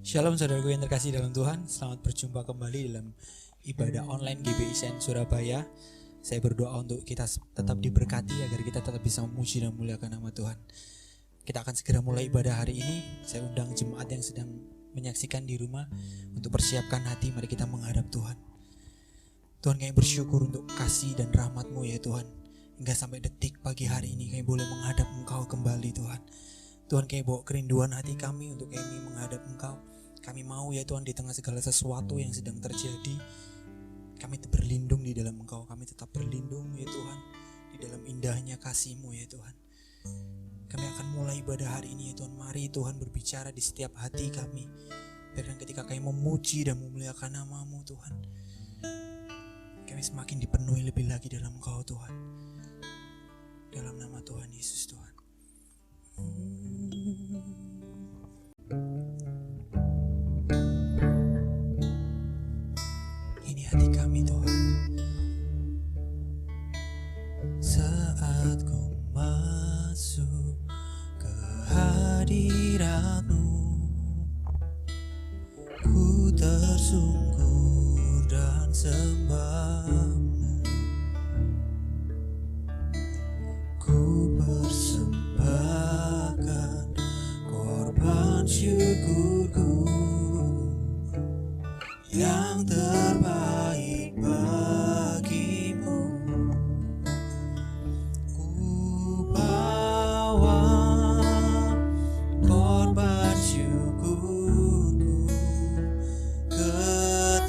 Shalom saudaraku yang terkasih dalam Tuhan. Selamat berjumpa kembali dalam ibadah online GBI Sen Surabaya. Saya berdoa untuk kita tetap diberkati agar kita tetap bisa memuji dan memuliakan nama Tuhan. Kita akan segera mulai ibadah hari ini. Saya undang jemaat yang sedang menyaksikan di rumah untuk persiapkan hati. Mari kita menghadap Tuhan. Tuhan, kami bersyukur untuk kasih dan rahmat-Mu ya Tuhan. Hingga sampai detik pagi hari ini kami boleh menghadap Engkau kembali Tuhan. Tuhan, kami bawa kerinduan hati kami untuk kami menghadap Engkau. Kami mau ya Tuhan, di tengah segala sesuatu yang sedang terjadi, kami berlindung di dalam Engkau. Kami tetap berlindung ya Tuhan, di dalam indahnya kasih-Mu ya Tuhan. Kami akan mulai ibadah hari ini ya Tuhan. Mari Tuhan berbicara di setiap hati kami. Biarkan ketika kami memuji dan memuliakan nama-Mu Tuhan, kami semakin dipenuhi lebih lagi dalam Engkau Tuhan. Dalam nama Tuhan Yesus Tuhan. Ini hati kami Tuhan. Saat ku masuk ke hadirat-Mu, ku tersungkur dan sembah-Mu. Ku persembahkan korban syukurku yang terbaik bagi-Mu. Ku bawa korban syukurku ke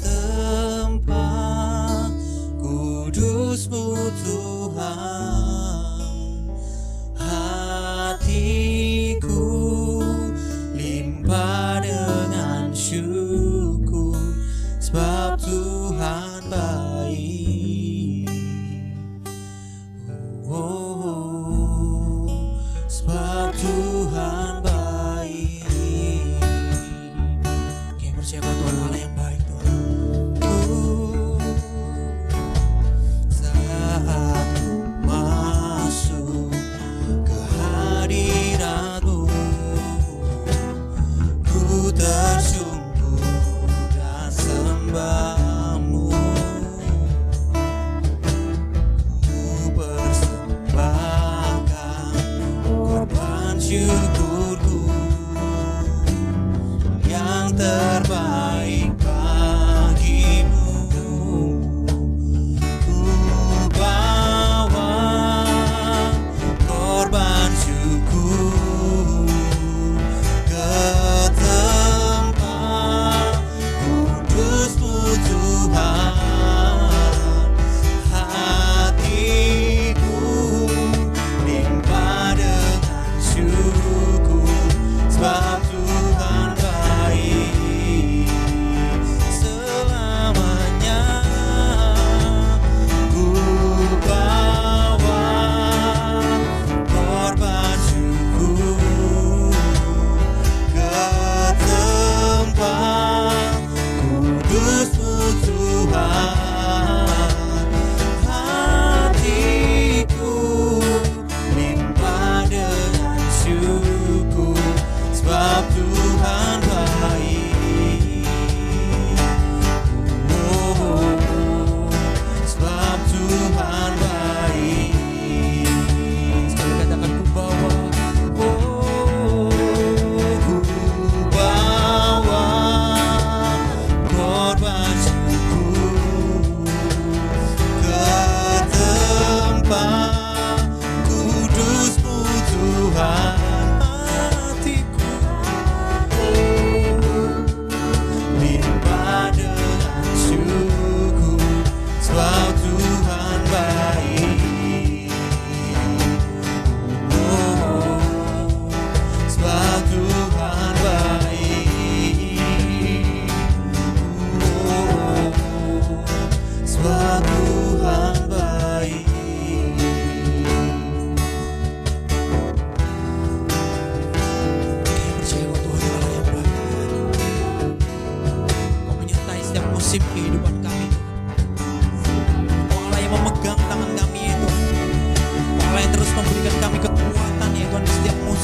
tempat kudus-Mu Tuhan. Hatiku limpah dengan syukur, sebab Tuhan baik. Sebab Tuhan baik. Oke, percaya bahwa Tuhan Allah yang baik Tuhan. Saat ku masuk ke hadirat-Mu, ku tersungkur dan sembah-Mu. Ku persembahkan korban syukurku yang terbaik bagi-Mu. Ku bawa korban syukur ke tempat kudus-Mu Tuhan. Hatiku limpah dengan syukur,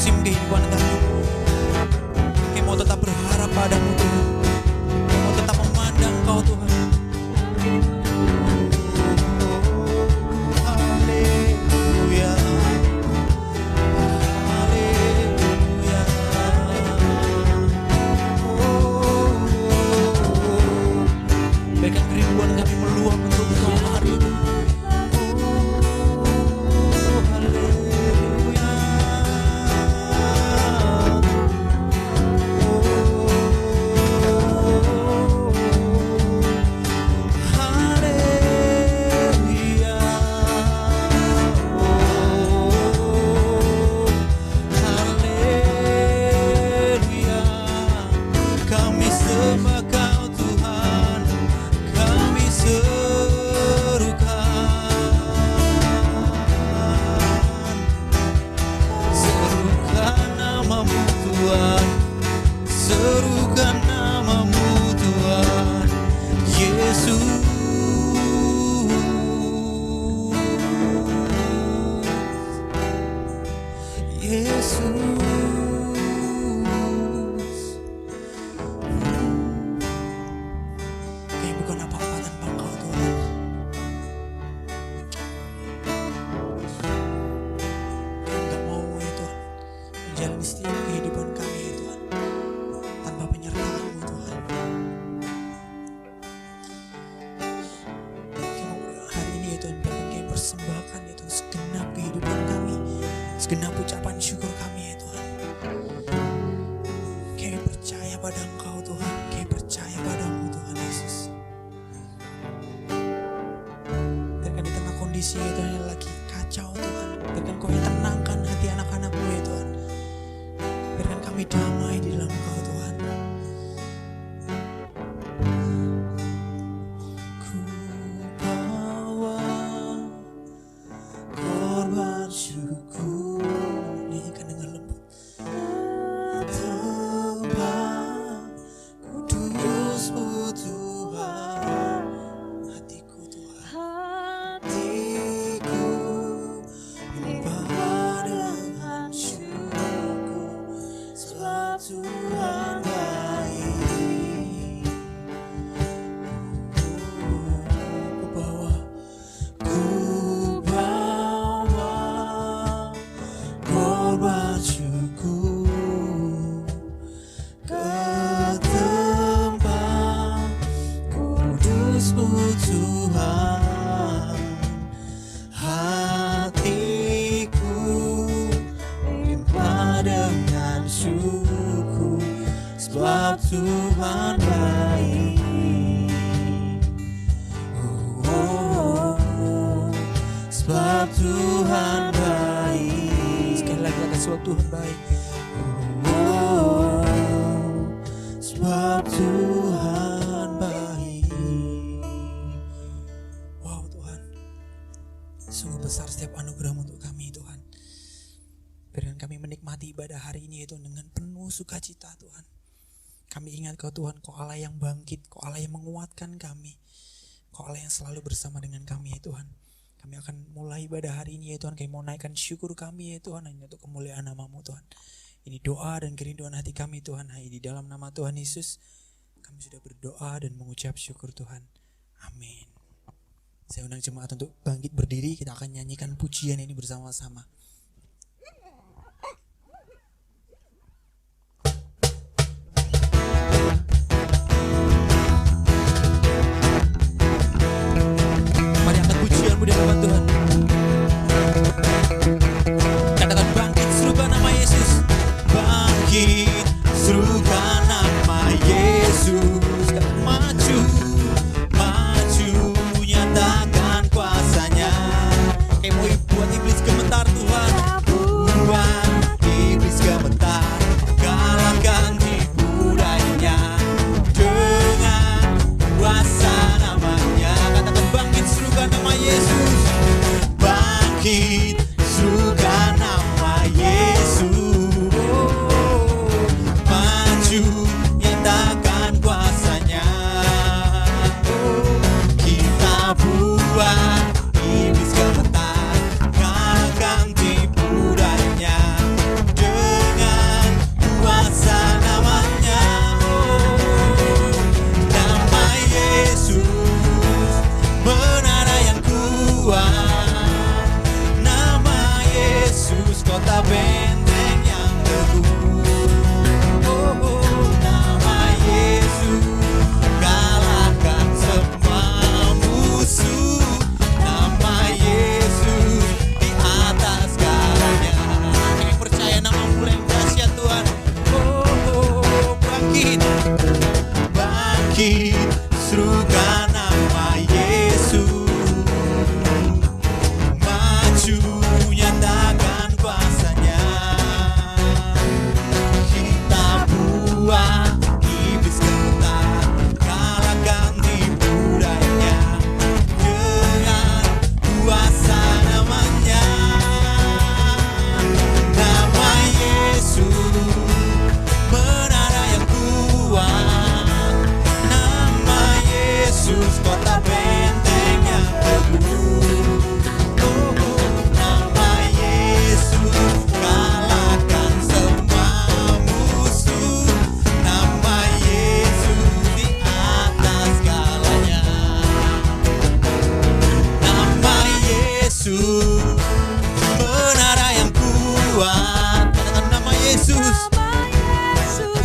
musim kehidupan kami. Kami mau tetap berharap padamu Tuhan. Kami mau tetap memandang Kau Tuhan. Haleluya, haleluya. Biarkan kerinduan kami meluap untuk Engkau hari ini. Serukan namamu Tuhan Yesus. Kami bukan apa-apa tanpa Engkau Tuhan. Kami tak mau ya Tuhan menjalani setiap kehidupan kami ya Tuhan tanpa penyertaan-Mu Tuhan. Hari ini ya Tuhan, biarkan kami persembahkan ya Tuhan segenap kehidupan kami, segenap ucapan syukur kami ya Tuhan. Kami percaya pada Engkau Tuhan, kami percaya padamu Tuhan Yesus. Biarkan di tengah kondisi ya Tuhan yang lagi kacau Tuhan, biarkan Kau yang tenangkan hati anak-anak-Mu ya Tuhan. Biarkan kami damai di dalam Engkau Tuhan. Ku bawa korban syukur, nyanyikan dengan lembut. Tembang kudus-Mu Tuhan, hatiku Tuhan, hatiku limpah dengan syukur, sebab Tuhan baik. Ku bawa korban syukur ke tempat kudus-Mu Tuhan, hatiku limpah dengan syukur, sebab Tuhan baik. Sebab Tuhan baik. Sekali lagi kata sebab Tuhan baik. Sebab Tuhan baik. Wow Tuhan, sungguh besar setiap anugerah-Mu untuk kami Tuhan. Biarkan kami menikmati ibadah hari ini itu dengan penuh sukacita Tuhan. Kami ingat Kau Tuhan, Kau Allah yang bangkit, Kau Allah yang menguatkan kami, Kau Allah yang selalu bersama dengan kami ya Tuhan. Kami akan mulai ibadah hari ini ya Tuhan. Kami mau naikkan syukur kami ya Tuhan, hanya untuk kemuliaan nama-Mu Tuhan. Ini doa dan kerinduan hati kami Tuhan. Di dalam nama Tuhan Yesus kami sudah berdoa dan mengucap syukur Tuhan. Amin. Saya undang jemaat untuk bangkit berdiri. Kita akan nyanyikan pujian ini bersama-sama. Mari angkat pujianmu di hadapan Tuhan. Katakan bangkit, serukan nama Yesus. Bangkit, serukan nama Yesus. Maju, maju, nyatakan kuasanya. Kayak mau buat iblis gemetar Tuhan.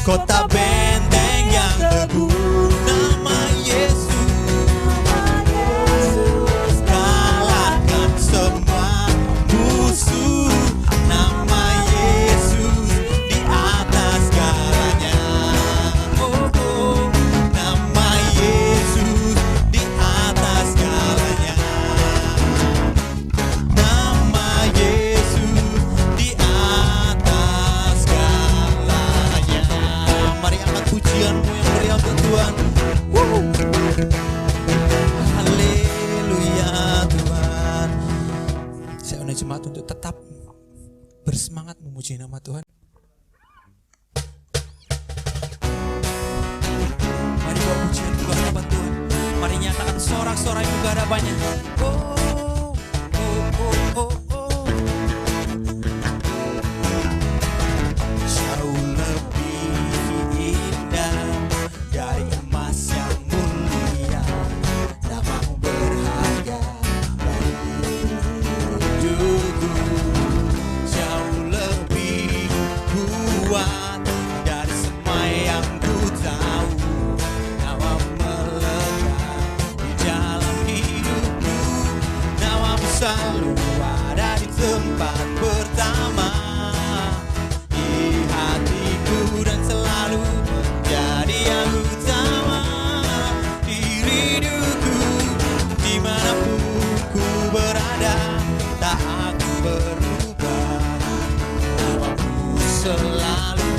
kota benteng yang teguh. Nama Yesus kalahkan semua musuh. Nama Yesus di atas segalanya. Oh, oh. Nama Yesus di atas segalanya. Nama Yesus di atas segalanya. Mari angkat pujianmu yang meriah untuk Tuhan. Haleluya Tuhan. Saya undang jemaat untuk tetap bersemangat memuji nama Tuhan. Mari bawa pujian ke hadapan Tuhan. Mari nyatakan sorak-sorai ke hadapannya. Oh, oh, oh, oh, oh. Jauh lebih indah dari emas yang mulia. Namamu berharga dari hidupku. Jauh lebih kuat dari semua yang ku tahu. Namamu melekat di dalam hidupku. Namamu selalu ada di tempat pertama di hatiku dan selalu menjadi yang utama di hidupku. Dimanapun ku berada tak akan berubah. Namamu selalu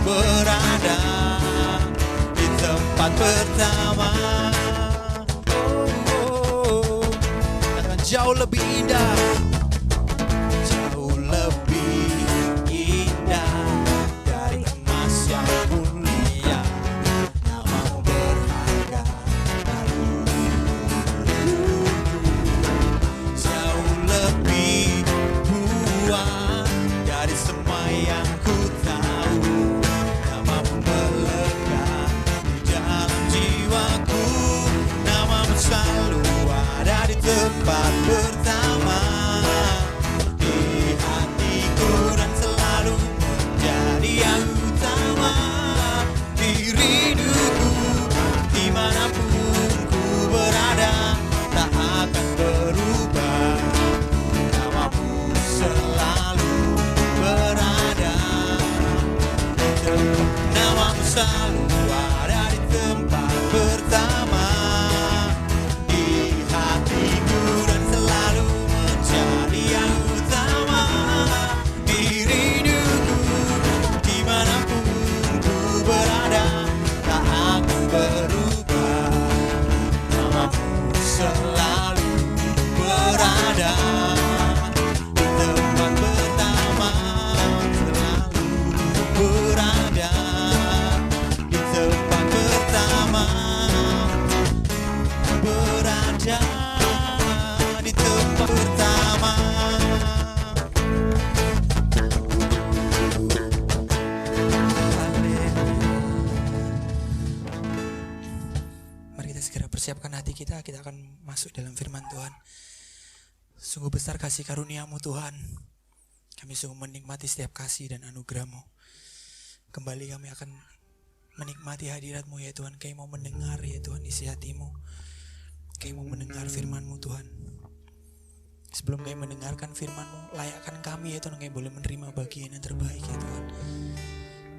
berada di tempat pertama. Oh, akan jauh lebih indah. Jauh lebih indah dari emas yang mulia. Namamu berharga dari hidupku. Jauh lebih kuat dari semua yang ku tahu. Namamu melekat di dalam jiwaku. Namamu selalu ada di tempat pertama di hatiku dan selalu menjadi yang utama di hidupku. Dimanapun ku berada tak akan berubah. Namamu selalu berada di tempat. Namamu selalu ada di tempat pertama di hatiku dan selalu menjadi yang utama di hidupku. Dimanapun ku berada tak akan berubah. Namamu selalu berada di tempat pertama. Selalu berada di tempat pertama. Berada di tempat pertama. Mari kita segera persiapkan hati kita. Kita akan masuk dalam firman Tuhan. Sungguh besar kasih karunia-Mu Tuhan. Kami sungguh menikmati setiap kasih dan anugerah-Mu. Kembali kami akan menikmati hadirat-Mu ya Tuhan. Kami mau mendengar ya Tuhan isi hati-Mu. Kami mau mendengar firman-Mu Tuhan. Sebelum kami mendengarkan firman-Mu, layakkan kami ya Tuhan. Kami boleh menerima bagian yang terbaik ya Tuhan.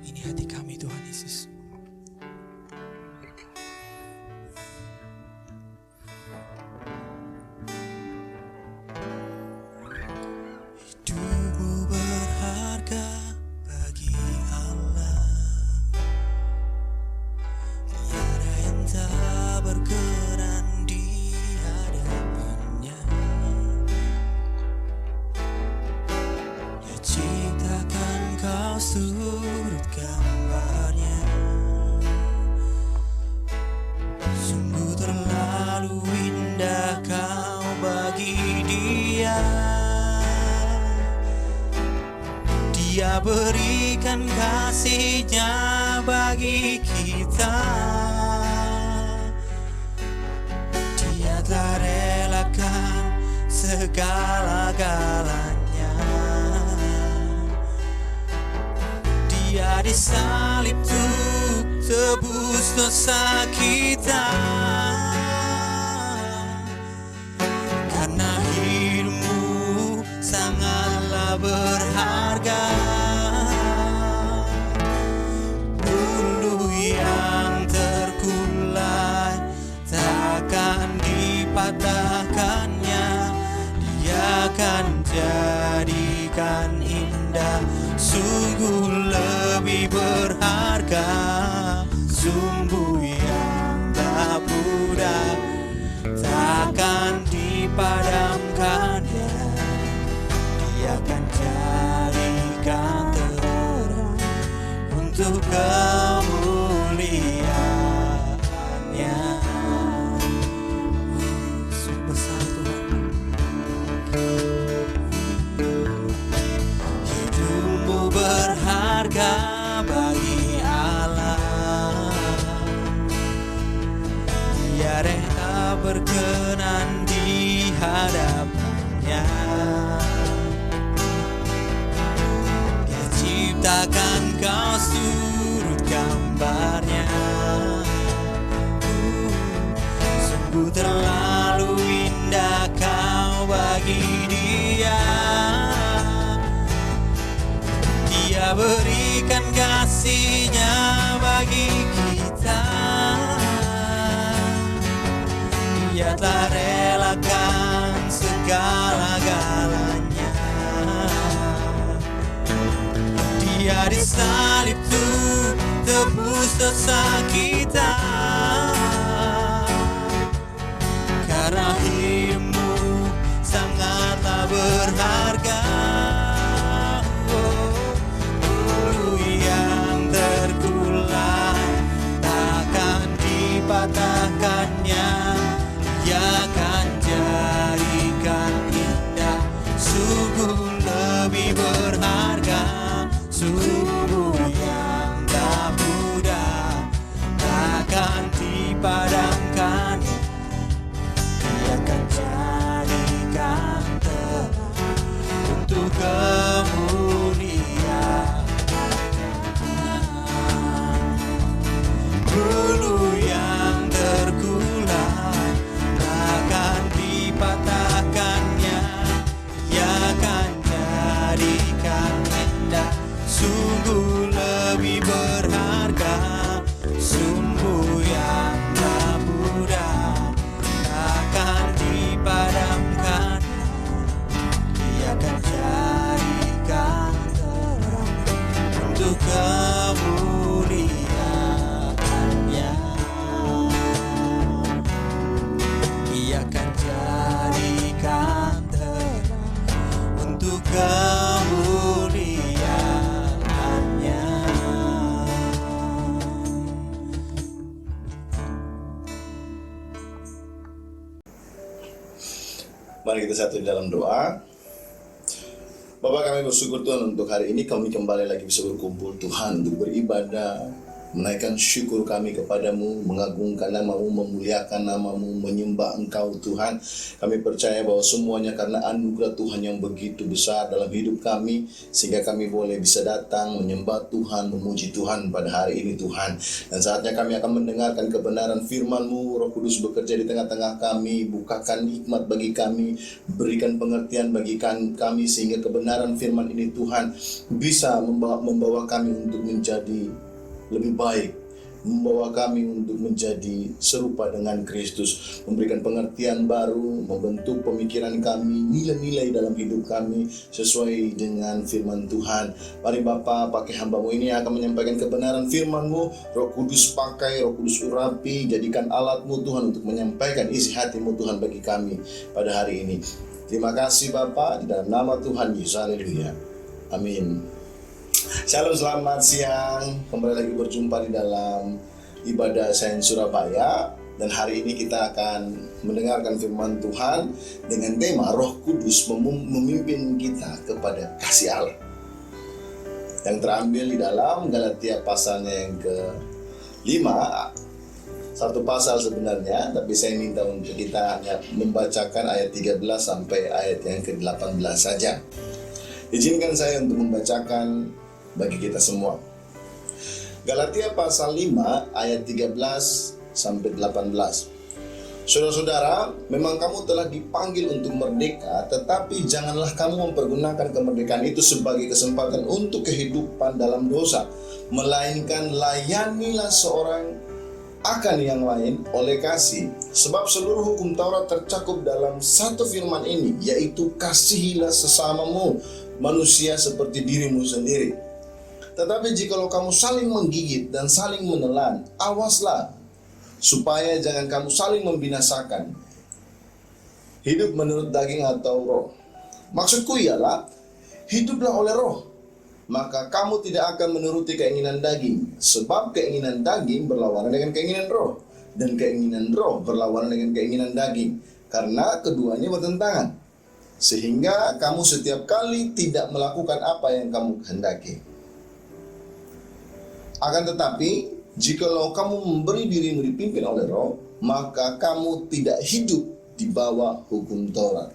Ini hati kami Tuhan Yesus. Hidupmu berharga bagi Allah. Tiada yang tak berkenan di hadapannya. Dia ciptakan kau surut gambarnya. Sungguh terlalu indah kau bagi Dia. Dia berikan kasih-Nya bagi kita. Dia telah relakan segala-galanya. Dia disalib tuh tebus dosa kita. Karena hidupmu sangatlah berharga. Bulu yang terkulai takkan dipatahkannya. Dia akan jadikan indah, sungguh lebih berharga. Sumbu yang tak pudar takkan dipadamkannya. Dia akan jadikan terang untuk kemuliaan-Nya. Sungguh besar Tuhan. Hidupmu berharga bagi Allah. Dia rela berkenan di hadapan-Nya. Dia ciptakan kau surut gambarnya. Sungguh terlalu indah kau bagi Dia. Dia berikan kasih-Nya bagi kita. Dia telah relakan segala-galanya. Dia disalib tuh tebus dosa kita. Karena hidupmu sangatlah berharga. Bulu yang terkulai takkan dipatahkannya. Dia akan jadikan indah, sungguh lebih berharga. Sungguh yang tak mudah takkan dipadamkan. Dia akan jadikan terang untuk kemuliaan. Bulu yang terkulai takkan dipatahkannya. Dia akan jadikan indah, sungguh lebih berharga. Sumbu yang tak pudar takkan dipadamkan. Dia akan jadikan terang untuk kemuliaan-Nya. Dia akan jadikan terang untuk kemuliaan-Nya. Mari kita satu di dalam doa. Bapak, kami bersyukur Tuhan untuk hari ini kami kembali lagi bisa berkumpul Tuhan untuk beribadah, menaikkan syukur kami kepadamu, mengagungkan nama-Mu, memuliakan nama-Mu, menyembah Engkau Tuhan. Kami percaya bahwa semuanya karena anugerah Tuhan yang begitu besar dalam hidup kami, sehingga kami boleh bisa datang menyembah Tuhan, memuji Tuhan pada hari ini Tuhan. Dan saatnya kami akan mendengarkan kebenaran firman-Mu. Roh Kudus bekerja di tengah-tengah kami, bukakan hikmat bagi kami, berikan pengertian bagi kami, sehingga kebenaran firman ini Tuhan bisa membawa kami untuk menjadi lebih baik, membawa kami untuk menjadi serupa dengan Kristus, memberikan pengertian baru, membentuk pemikiran kami, nilai-nilai dalam hidup kami sesuai dengan firman Tuhan. Mari Bapa, pakai hamba-Mu ini yang akan menyampaikan kebenaran firman-Mu. Roh Kudus pakai, Roh Kudus urapi, jadikan alat-Mu Tuhan untuk menyampaikan isi hati-Mu Tuhan bagi kami pada hari ini. Terima kasih Bapa, di dalam nama Tuhan Yesus, haleluya, amin. Shalom, selamat siang. Kembali lagi berjumpa di dalam ibadah Sains Surabaya. Dan hari ini kita akan mendengarkan firman Tuhan dengan tema Roh Kudus memimpin kita kepada kasih Allah, yang terambil di dalam Galatia pasalnya yang ke-5. Satu pasal sebenarnya, tapi saya minta untuk kita hanya membacakan ayat 13 sampai ayat yang ke-18 saja. Izinkan saya untuk membacakan bagi kita semua. Galatia pasal 5 ayat 13 sampai 18. Saudara-saudara, memang kamu telah dipanggil untuk merdeka, tetapi janganlah kamu mempergunakan kemerdekaan itu sebagai kesempatan untuk kehidupan dalam dosa, melainkan layanilah seorang akan yang lain oleh kasih. Sebab seluruh hukum Taurat tercakup dalam satu firman ini, yaitu kasihilah sesamamu manusia seperti dirimu sendiri. Tetapi jikalau kamu saling menggigit dan saling menelan, awaslah supaya jangan kamu saling membinasakan, hidup menurut daging atau roh. Maksudku ialah, hiduplah oleh roh, maka kamu tidak akan menuruti keinginan daging. Sebab keinginan daging berlawanan dengan keinginan roh, dan keinginan roh berlawanan dengan keinginan daging, karena keduanya bertentangan. Sehingga kamu setiap kali tidak melakukan apa yang kamu kehendaki. Akan tetapi, jikalau kamu memberi dirimu dipimpin oleh roh, maka kamu tidak hidup di bawah hukum Taurat.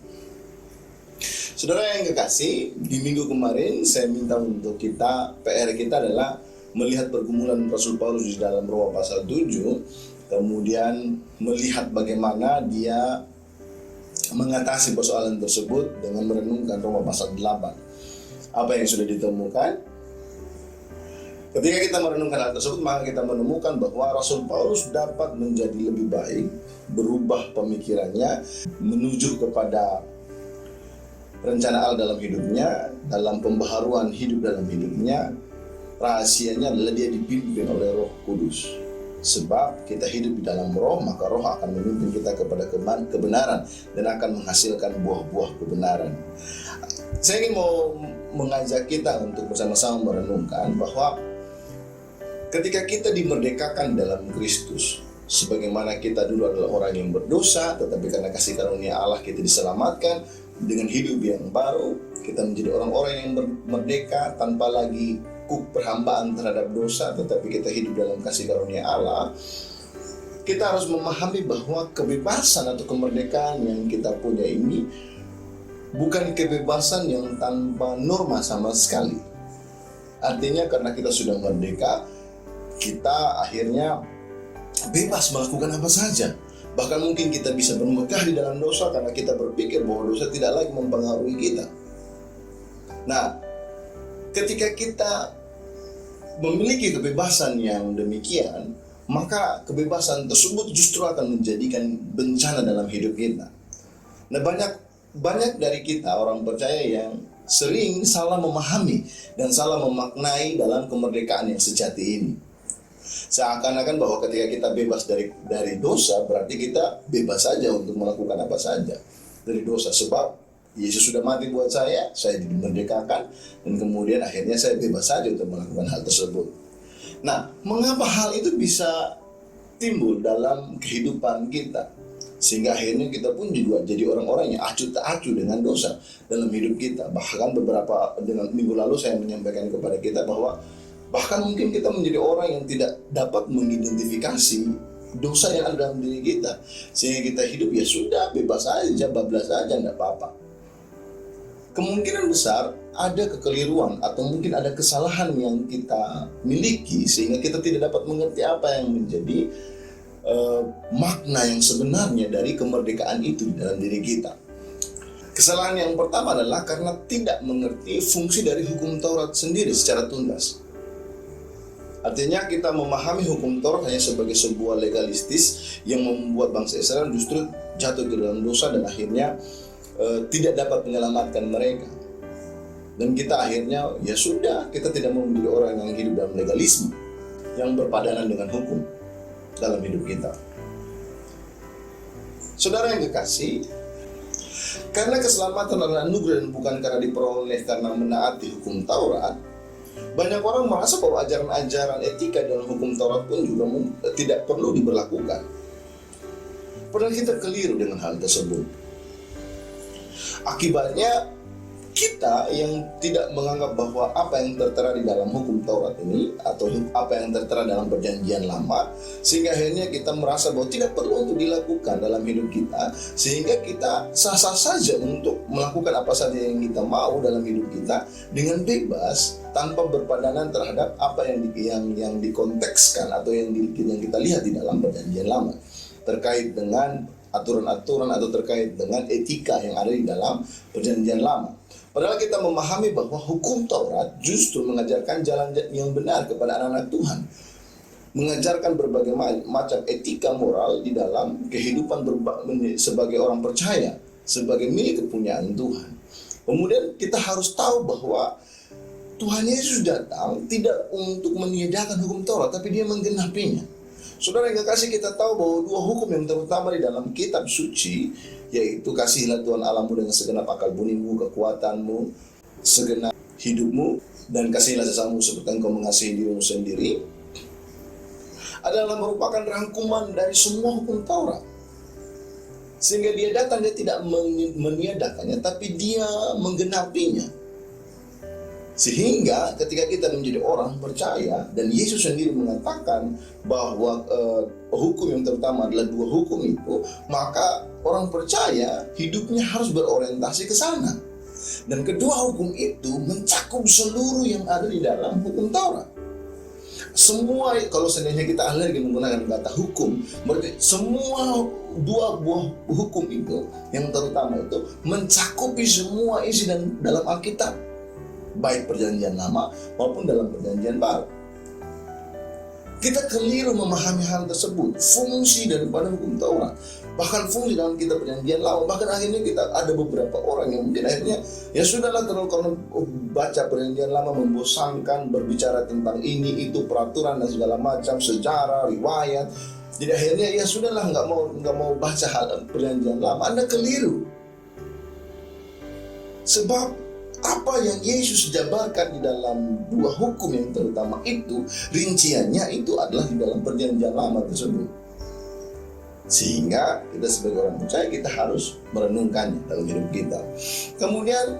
Saudara yang kekasih, di minggu kemarin saya minta untuk PR kita adalah melihat pergumulan Rasul Paulus di dalam Roma pasal 7, kemudian melihat bagaimana dia mengatasi persoalan tersebut dengan merenungkan Roma pasal 8. Apa yang sudah ditemukan? Ketika kita merenungkan hal tersebut, maka kita menemukan bahwa Rasul Paulus dapat menjadi lebih baik, berubah pemikirannya, menuju kepada rencana Allah dalam hidupnya, dalam pembaharuan hidup dalam hidupnya. Rahasianya adalah dia dipimpin oleh Roh Kudus. Sebab kita hidup di dalam roh, maka roh akan memimpin kita kepada kebenaran dan akan menghasilkan buah-buah kebenaran. Saya ingin mau mengajak kita untuk bersama-sama merenungkan bahwa ketika kita dimerdekakan dalam Kristus, sebagaimana kita dulu adalah orang yang berdosa, tetapi karena kasih karunia Allah kita diselamatkan dengan hidup yang baru, kita menjadi orang-orang yang merdeka tanpa lagi perhambaan terhadap dosa, tetapi kita hidup dalam kasih karunia Allah. Kita harus memahami bahwa kebebasan atau kemerdekaan yang kita punya ini bukan kebebasan yang tanpa norma sama sekali. Artinya karena kita sudah merdeka, kita akhirnya bebas melakukan apa saja. Bahkan mungkin kita bisa bermegah di dalam dosa karena kita berpikir bahwa dosa tidak lagi mempengaruhi kita. Nah, ketika kita memiliki kebebasan yang demikian, maka kebebasan tersebut justru akan menjadikan bencana dalam hidup kita. Nah, banyak dari kita orang percaya yang sering salah memahami dan salah memaknai dalam kemerdekaan yang sejati ini. Seakan-akan bahwa ketika kita bebas dari dosa, berarti kita bebas saja untuk melakukan apa saja dari dosa. Sebab Yesus sudah mati buat saya dimerdekakan, dan kemudian akhirnya saya bebas saja untuk melakukan hal tersebut. Nah, mengapa hal itu bisa timbul dalam kehidupan kita? Sehingga akhirnya kita pun juga jadi orang-orang yang acuh tak acuh dengan dosa dalam hidup kita. Bahkan dengan minggu lalu saya menyampaikan kepada kita bahwa bahkan mungkin kita menjadi orang yang tidak dapat mengidentifikasi dosa yang ada dalam diri kita. Sehingga kita hidup ya sudah, bebas aja, bablas aja, enggak apa-apa. Kemungkinan besar ada kekeliruan atau mungkin ada kesalahan yang kita miliki sehingga kita tidak dapat mengerti apa yang menjadi makna yang sebenarnya dari kemerdekaan itu dalam diri kita. Kesalahan yang pertama adalah karena tidak mengerti fungsi dari hukum Taurat sendiri secara tuntas. Artinya kita memahami hukum Taurat hanya sebagai sebuah legalistis yang membuat bangsa Israel justru jatuh ke dalam dosa dan akhirnya tidak dapat menyelamatkan mereka. Dan kita akhirnya ya sudah, kita tidak mau menjadi orang yang hidup dalam legalisme yang berpadanan dengan hukum dalam hidup kita. Saudara yang kekasih, karena keselamatan adalah anugerah dan bukan karena diperoleh karena menaati hukum Taurat, banyak orang merasa bahwa ajaran-ajaran etika dalam hukum Taurat pun juga tidak perlu diberlakukan. Padahal kita keliru dengan hal tersebut. Akibatnya kita yang tidak menganggap bahwa apa yang tertera di dalam hukum Taurat ini atau apa yang tertera dalam perjanjian lama, sehingga akhirnya kita merasa bahwa tidak perlu untuk dilakukan dalam hidup kita, sehingga kita sah-sah saja untuk melakukan apa saja yang kita mau dalam hidup kita dengan bebas tanpa berpadanan terhadap apa yang dikontekskan atau yang kita lihat di dalam perjanjian lama terkait dengan aturan-aturan atau terkait dengan etika yang ada di dalam perjanjian lama. Padahal kita memahami bahwa hukum Taurat justru mengajarkan jalan yang benar kepada anak-anak Tuhan. Mengajarkan berbagai macam etika moral di dalam kehidupan sebagai orang percaya, sebagai milik kepunyaan Tuhan. Kemudian kita harus tahu bahwa Tuhan Yesus datang tidak untuk meniadakan hukum Taurat, tapi dia menggenapinya. Saudara yang kekasih, kita tahu bahwa dua hukum yang terutama di dalam kitab suci, yaitu kasihilah Tuhan Allahmu dengan segenap akal bunimu, kekuatanmu, segenap hidupmu, dan kasihilah sesamamu seperti engkau mengasihi dirimu sendiri, adalah merupakan rangkuman dari semua hukum Taurat. Sehingga dia datang, dia tidak meniadakannya, tapi dia menggenapinya. Sehingga ketika kita menjadi orang percaya, dan Yesus sendiri mengatakan bahwa hukum yang terutama adalah dua hukum itu, maka orang percaya hidupnya harus berorientasi ke sana. Dan kedua hukum itu mencakup seluruh yang ada di dalam hukum Taurat. Semua, kalau seandainya kita alergi menggunakan kata hukum, berarti semua dua buah hukum itu yang terutama itu mencakupi semua isi dalam Alkitab, baik perjanjian lama maupun dalam perjanjian baru. Kita keliru memahami hal tersebut, fungsi daripada hukum Taurat, bahkan fungsi dalam kitab perjanjian lama. Bahkan akhirnya kita ada beberapa orang yang mungkin akhirnya ya sudahlah, terlalu karena baca perjanjian lama membosankan, berbicara tentang ini itu peraturan dan segala macam, sejarah, riwayat. Jadi akhirnya ya sudahlah, nggak mau baca hal perjanjian lama. Anda keliru. Sebab apa yang Yesus jabarkan di dalam dua hukum yang terutama itu, rinciannya itu adalah di dalam perjanjian lama tersebut. Sehingga kita sebagai orang percaya, kita harus merenungkannya dalam hidup kita. Kemudian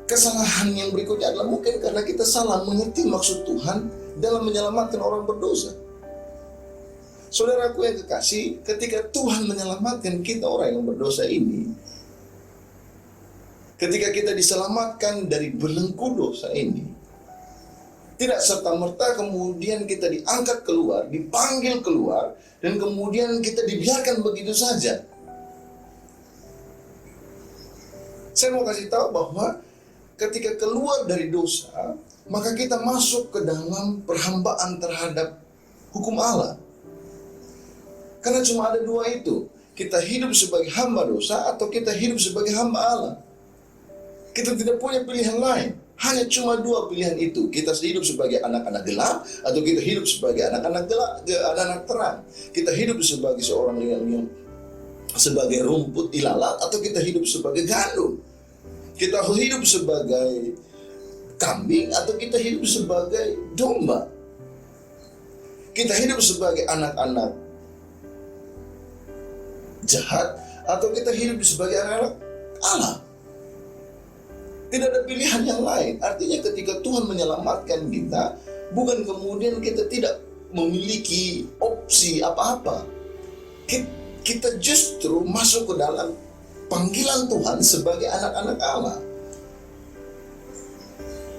kesalahan yang berikutnya adalah mungkin karena kita salah mengerti maksud Tuhan dalam menyelamatkan orang berdosa. Saudaraku yang kekasih, ketika Tuhan menyelamatkan kita orang yang berdosa ini, ketika kita diselamatkan dari belenggu dosa ini, tidak serta-merta kemudian kita diangkat keluar, dipanggil keluar, dan kemudian kita dibiarkan begitu saja. Saya mau kasih tahu bahwa ketika keluar dari dosa, maka kita masuk ke dalam perhambaan terhadap hukum Allah. Karena cuma ada dua itu, kita hidup sebagai hamba dosa atau kita hidup sebagai hamba Allah. Kita tidak punya pilihan lain. Hanya cuma dua pilihan itu. Kita hidup sebagai anak-anak gelap atau kita hidup sebagai anak-anak gelap, anak-anak terang. Kita hidup sebagai seorang yang sebagai rumput ilalang atau kita hidup sebagai gandum. Kita hidup sebagai kambing atau kita hidup sebagai domba. Kita hidup sebagai anak-anak jahat atau kita hidup sebagai anak-anak Allah. Tidak ada pilihan yang lain. Artinya ketika Tuhan menyelamatkan kita, bukan kemudian kita tidak memiliki opsi apa-apa. Kita justru masuk ke dalam panggilan Tuhan sebagai anak-anak Allah.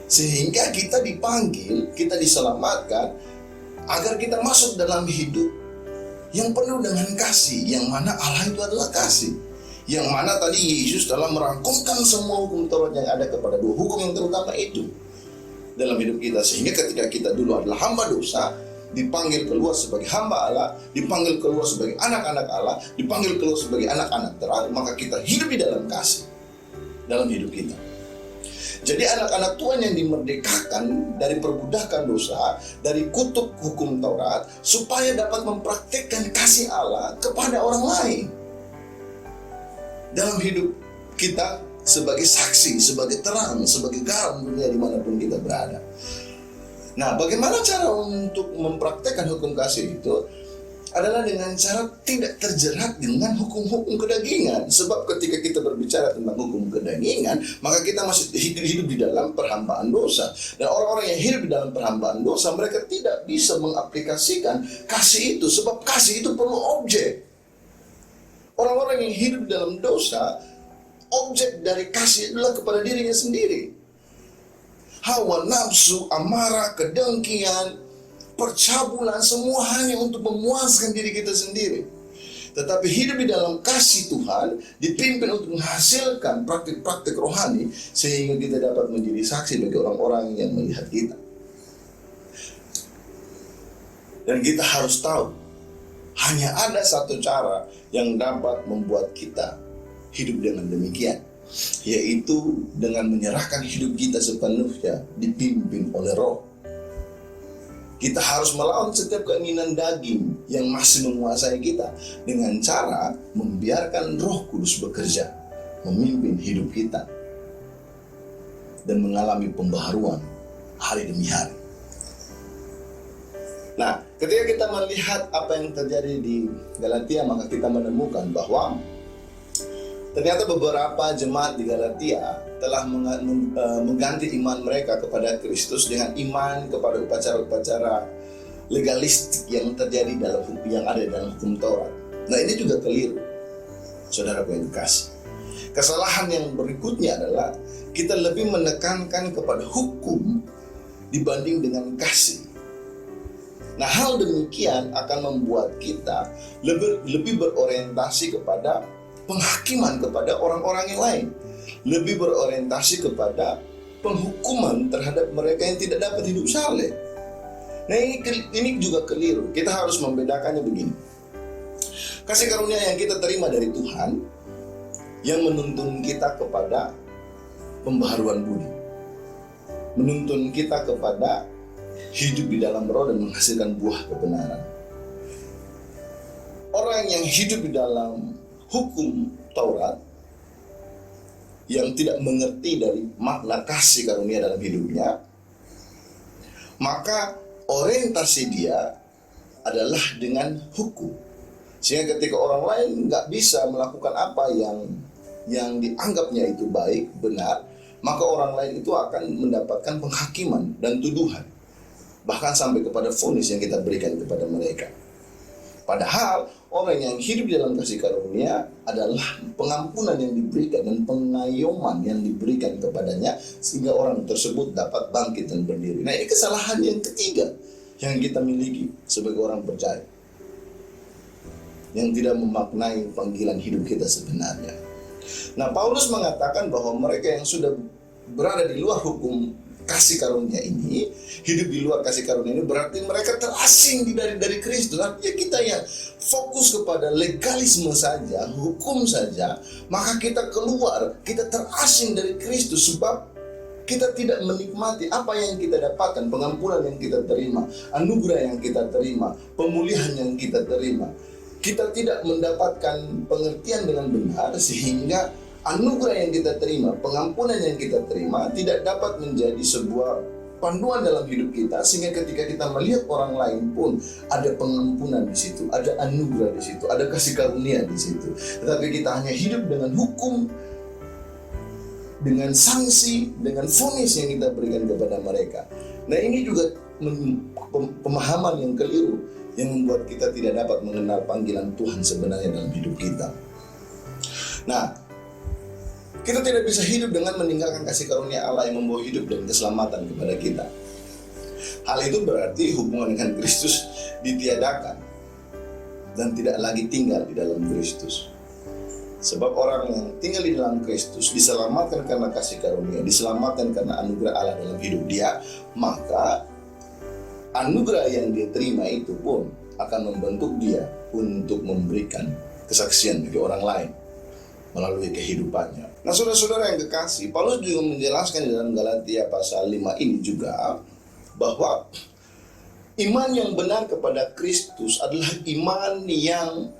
Sehingga kita dipanggil, kita diselamatkan agar kita masuk dalam hidup yang penuh dengan kasih, yang mana Allah itu adalah kasih. Yang mana tadi Yesus telah merangkumkan semua hukum Taurat yang ada kepada dua hukum yang terutama itu dalam hidup kita. Sehingga ketika kita dulu adalah hamba dosa, dipanggil keluar sebagai hamba Allah, dipanggil keluar sebagai anak-anak Allah, dipanggil keluar sebagai anak-anak terang, maka kita hidup di dalam kasih dalam hidup kita. Jadi anak-anak Tuhan yang dimerdekakan dari perbudakan dosa, dari kutuk hukum Taurat, supaya dapat mempraktikkan kasih Allah kepada orang lain dalam hidup kita sebagai saksi, sebagai terang, sebagai garam dunia dimanapun kita berada. Nah, bagaimana cara untuk mempraktekkan hukum kasih itu? adalah dengan cara tidak terjerat dengan hukum-hukum kedagingan. Sebab ketika kita berbicara tentang hukum kedagingan, maka kita masih hidup di dalam perhambaan dosa. Dan orang-orang yang hidup di dalam perhambaan dosa, mereka tidak bisa mengaplikasikan kasih itu, sebab kasih itu perlu objek. Orang-orang yang hidup di dalam dosa, objek dari kasih adalah kepada dirinya sendiri. Hawa nafsu, amarah, kedengkian, percabulan, semua hanya untuk memuaskan diri kita sendiri. Tetapi hidup di dalam kasih Tuhan dipimpin untuk menghasilkan praktik-praktik rohani, sehingga kita dapat menjadi saksi bagi orang-orang yang melihat kita. Dan kita harus tahu, hanya ada satu cara yang dapat membuat kita hidup dengan demikian, yaitu dengan menyerahkan hidup kita sepenuhnya dipimpin oleh Roh. Kita harus melawan setiap keinginan daging yang masih menguasai kita dengan cara membiarkan Roh Kudus bekerja, memimpin hidup kita, dan mengalami pembaharuan hari demi hari. Nah, ketika kita melihat apa yang terjadi di Galatia, maka kita menemukan bahwa ternyata beberapa jemaat di Galatia telah mengganti iman mereka kepada Kristus dengan iman kepada upacara-upacara legalistik yang terjadi yang ada dalam hukum Taurat. Nah, ini juga keliru, saudaraku yang dikasih. Kesalahan yang berikutnya adalah kita lebih menekankan kepada hukum dibanding dengan kasih. Nah, hal demikian akan membuat kita lebih berorientasi kepada penghakiman kepada orang-orang yang lain, lebih berorientasi kepada penghukuman terhadap mereka yang tidak dapat hidup saleh. Nah, ini juga keliru. Kita harus membedakannya begini. Kasih karunia yang kita terima dari Tuhan yang menuntun kita kepada pembaharuan budi, menuntun kita kepada hidup di dalam Roh dan menghasilkan buah kebenaran. Orang yang hidup di dalam hukum Taurat, yang tidak mengerti dari makna kasih karunia dalam hidupnya, maka orientasi dia adalah dengan hukum. Sehingga ketika orang lain nggak bisa melakukan apa yang dianggapnya itu baik, benar, maka orang lain itu akan mendapatkan penghakiman dan tuduhan, bahkan sampai kepada vonis yang kita berikan kepada mereka. Padahal orang yang hidup di dalam kasih karunia adalah pengampunan yang diberikan dan pengayoman yang diberikan kepadanya, sehingga orang tersebut dapat bangkit dan berdiri. Nah, ini kesalahan yang ketiga yang kita miliki sebagai orang percaya, yang tidak memaknai panggilan hidup kita sebenarnya. Nah, Paulus mengatakan bahwa mereka yang sudah berada di luar hukum kasih karunia ini, hidup di luar kasih karunia ini, berarti mereka terasing dari Kristus. Artinya kita yang fokus kepada legalisme saja, hukum saja, maka kita keluar, kita terasing dari Kristus, sebab kita tidak menikmati apa yang kita dapatkan, pengampunan yang kita terima, anugerah yang kita terima, pemulihan yang kita terima. Kita tidak mendapatkan pengertian dengan benar, sehingga anugerah yang kita terima, pengampunan yang kita terima tidak dapat menjadi sebuah panduan dalam hidup kita, sehingga ketika kita melihat orang lain pun ada pengampunan di situ, ada anugerah di situ, ada kasih karunia di situ. Tetapi kita hanya hidup dengan hukum, dengan sanksi, dengan vonis yang kita berikan kepada mereka. Nah, ini juga pemahaman yang keliru yang membuat kita tidak dapat mengenal panggilan Tuhan sebenarnya dalam hidup kita. Nah, kita tidak bisa hidup dengan meninggalkan kasih karunia Allah yang membawa hidup dan keselamatan kepada kita. Hal itu berarti hubungan dengan Kristus ditiadakan dan tidak lagi tinggal di dalam Kristus. Sebab orang yang tinggal di dalam Kristus diselamatkan karena kasih karunia, diselamatkan karena anugerah Allah dalam hidup dia, maka anugerah yang dia terima itu pun akan membentuk dia untuk memberikan kesaksian bagi orang lain melalui kehidupannya. Nah, saudara-saudara yang kekasih, Paulus juga menjelaskan di dalam Galatia pasal 5 ini juga bahwa iman yang benar kepada Kristus adalah iman yang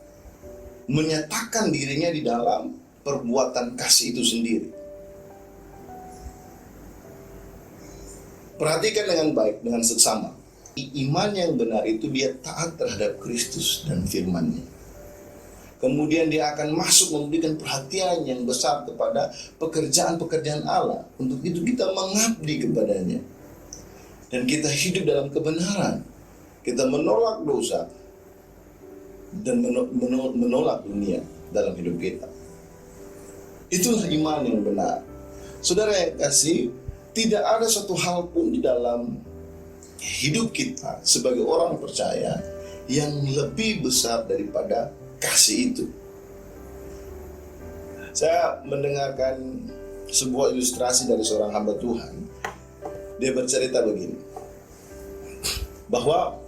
menyatakan dirinya di dalam perbuatan kasih itu sendiri. Perhatikan dengan baik, dengan seksama. Iman yang benar itu dia taat terhadap Kristus dan firman-Nya. Kemudian dia akan masuk memberikan perhatian yang besar kepada pekerjaan-pekerjaan Allah. Untuk itu kita mengabdi kepadanya. Dan kita hidup dalam kebenaran. Kita menolak dosa dan menolak dunia dalam hidup kita. Itulah iman yang benar. Saudara yang kasih, tidak ada satu hal pun di dalam hidup kita sebagai orang percaya yang lebih besar daripada kasih itu. Saya mendengarkan sebuah ilustrasi dari seorang hamba Tuhan. Dia bercerita begini, bahwa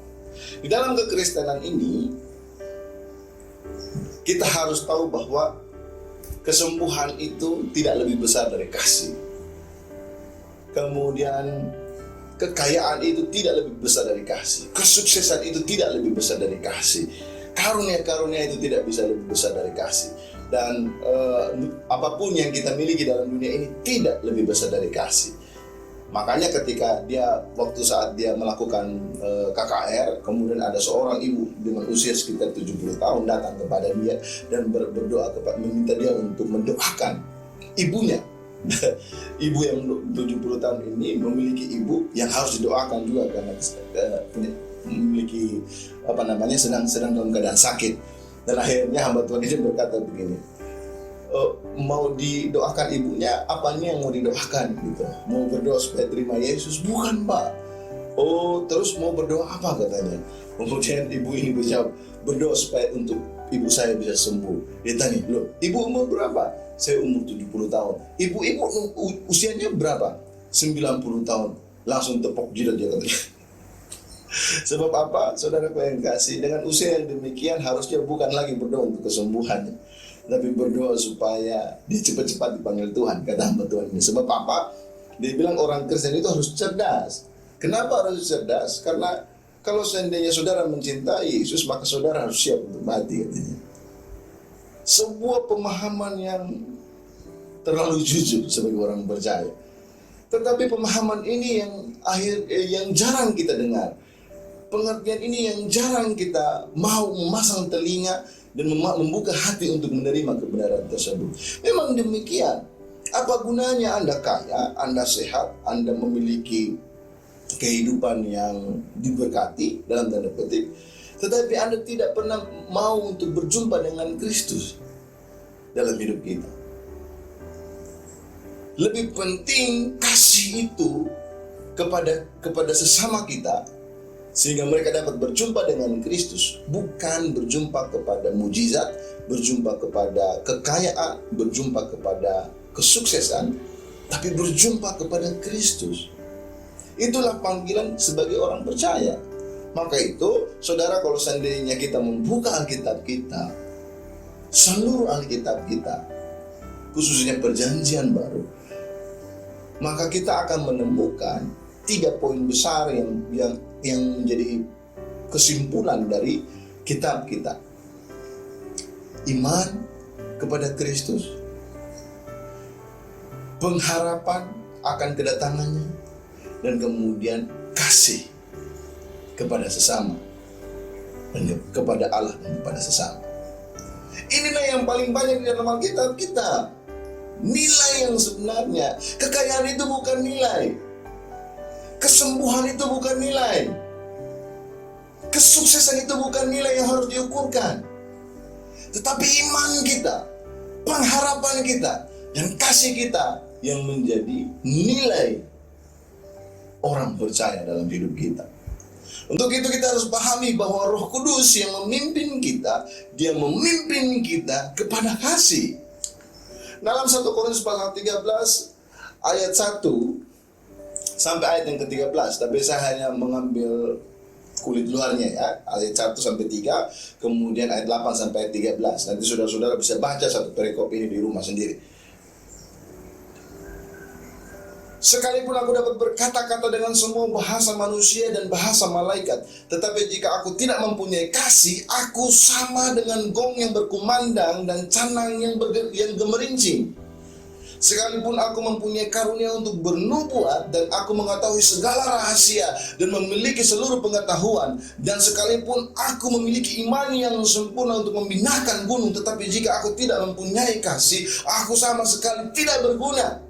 di dalam kekristenan ini kita harus tahu bahwa kesembuhan itu tidak lebih besar dari kasih. Kemudian kekayaan itu tidak lebih besar dari kasih. Kesuksesan itu tidak lebih besar dari kasih. Karunia-karunia itu tidak bisa lebih besar dari kasih. Dan apapun yang kita miliki dalam dunia ini tidak lebih besar dari kasih. Makanya ketika waktu saat dia melakukan KKR, kemudian ada seorang ibu dengan usia sekitar 70 tahun datang kepada dia dan berdoa meminta dia untuk mendoakan ibunya. Ibu yang 70 tahun ini memiliki ibu yang harus didoakan juga karena memiliki sedang dalam keadaan sakit. Dan akhirnya hamba Tuhan ini berkata begini, mau didoakan ibunya, apanya yang mau didoakan gitu? Mau berdoa supaya terima Yesus? Bukan, Pak. Oh, terus mau berdoa apa katanya? Kemudian ibu ini menjawab, berdoa supaya untuk ibu saya bisa sembuh. Dia tanya, loh, ibu umur berapa? Saya umur 70 tahun. Ibu usianya berapa? 90 tahun. Langsung tepok jidat dia katanya. Sebab apa? Saudara yang kasih, dengan usia yang demikian harusnya bukan lagi berdoa untuk kesembuhannya, tapi berdoa supaya dia cepat-cepat dipanggil Tuhan, kata hamba Tuhan ini. Sebab apa? Dia bilang orang Kristen itu harus cerdas. Kenapa harus cerdas? Karena kalau seandainya saudara mencintai Yesus, maka saudara harus siap untuk mati, katanya. Sebuah pemahaman yang terlalu jujur sebagai orang percaya. Tetapi pemahaman ini yang jarang kita dengar. Pengertian ini yang jarang kita mau memasang telinga dan membuka hati untuk menerima kebenaran tersebut. Memang demikian. Apa gunanya Anda kaya, Anda sehat, Anda memiliki kehidupan yang diberkati dalam tanda petik, tetapi Anda tidak pernah mau untuk berjumpa dengan Kristus dalam hidup kita. Lebih penting kasih itu kepada sesama kita, sehingga mereka dapat berjumpa dengan Kristus, bukan berjumpa kepada mujizat, berjumpa kepada kekayaan, berjumpa kepada kesuksesan, tapi berjumpa kepada Kristus. Itulah panggilan sebagai orang percaya. Maka itu, saudara, kalau seandainya kita membuka Alkitab kita, seluruh Alkitab kita, khususnya Perjanjian Baru, maka kita akan menemukan 3 poin besar yang menjadi kesimpulan dari kitab kita. Iman kepada Kristus, pengharapan akan kedatangannya, dan kemudian kasih kepada sesama, dan kepada Allah dan kepada sesama. Inilah yang paling banyak di dalam Alkitab kita. Nilai yang sebenarnya. Kekayaan itu bukan nilai. Kesembuhan itu bukan nilai. Kesuksesan itu bukan nilai yang harus diukurkan. Tetapi iman kita, pengharapan kita, dan kasih kita yang menjadi nilai orang percaya dalam hidup kita. Untuk itu kita harus pahami bahwa Roh Kudus yang memimpin kita, dia memimpin kita kepada kasih. Dalam 1 Korintus pasal 13 ayat 1 sampai ayat yang ke-13, tapi saya hanya mengambil kulit luarnya ya, ayat 1 sampai 3, kemudian ayat 8 sampai ayat 13. Nanti saudara-saudara bisa baca satu perikop ini di rumah sendiri. Sekalipun aku dapat berkata-kata dengan semua bahasa manusia dan bahasa malaikat, tetapi jika aku tidak mempunyai kasih, aku sama dengan gong yang berkumandang dan canang yang gemerincing. Sekalipun aku mempunyai karunia untuk bernubuat dan aku mengetahui segala rahasia dan memiliki seluruh pengetahuan, dan sekalipun aku memiliki iman yang sempurna untuk memindahkan gunung, tetapi jika aku tidak mempunyai kasih, aku sama sekali tidak berguna.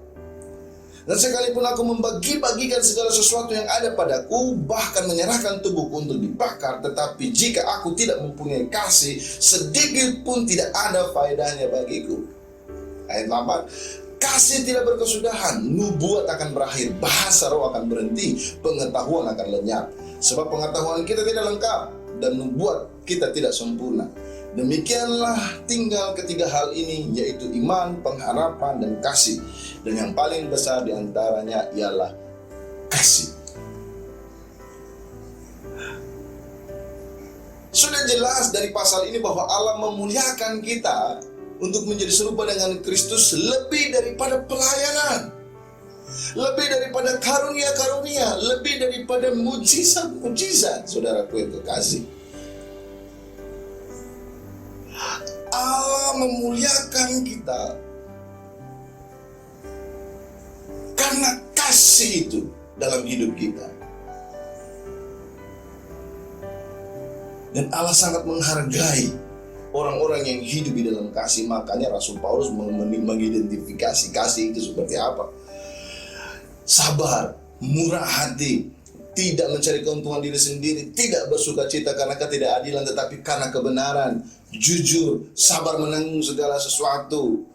Dan sekalipun aku membagi-bagikan segala sesuatu yang ada padaku, bahkan menyerahkan tubuhku untuk dibakar, tetapi jika aku tidak mempunyai kasih, sedikit pun tidak ada faedahnya bagiku. Ayat 8. Kasih tidak berkesudahan, nubuat akan berakhir, bahasa roh akan berhenti, pengetahuan akan lenyap. Sebab pengetahuan kita tidak lengkap dan nubuat kita tidak sempurna. Demikianlah tinggal ketiga hal ini, yaitu iman, pengharapan, dan kasih. Dan yang paling besar di antaranya ialah kasih. Sudah jelas dari pasal ini bahwa Allah memuliakan kita untuk menjadi serupa dengan Kristus lebih daripada pelayanan, lebih daripada karunia-karunia, lebih daripada mujizat-mujizat. Saudaraku yang kekasih, Allah memuliakan kita karena kasih itu dalam hidup kita. Dan Allah sangat menghargai orang-orang yang hidup di dalam kasih. Makanya Rasul Paulus mengidentifikasi kasih itu seperti apa. Sabar, murah hati, tidak mencari keuntungan diri sendiri, tidak bersuka cita karena ketidakadilan tetapi karena kebenaran, jujur, sabar menanggung segala sesuatu.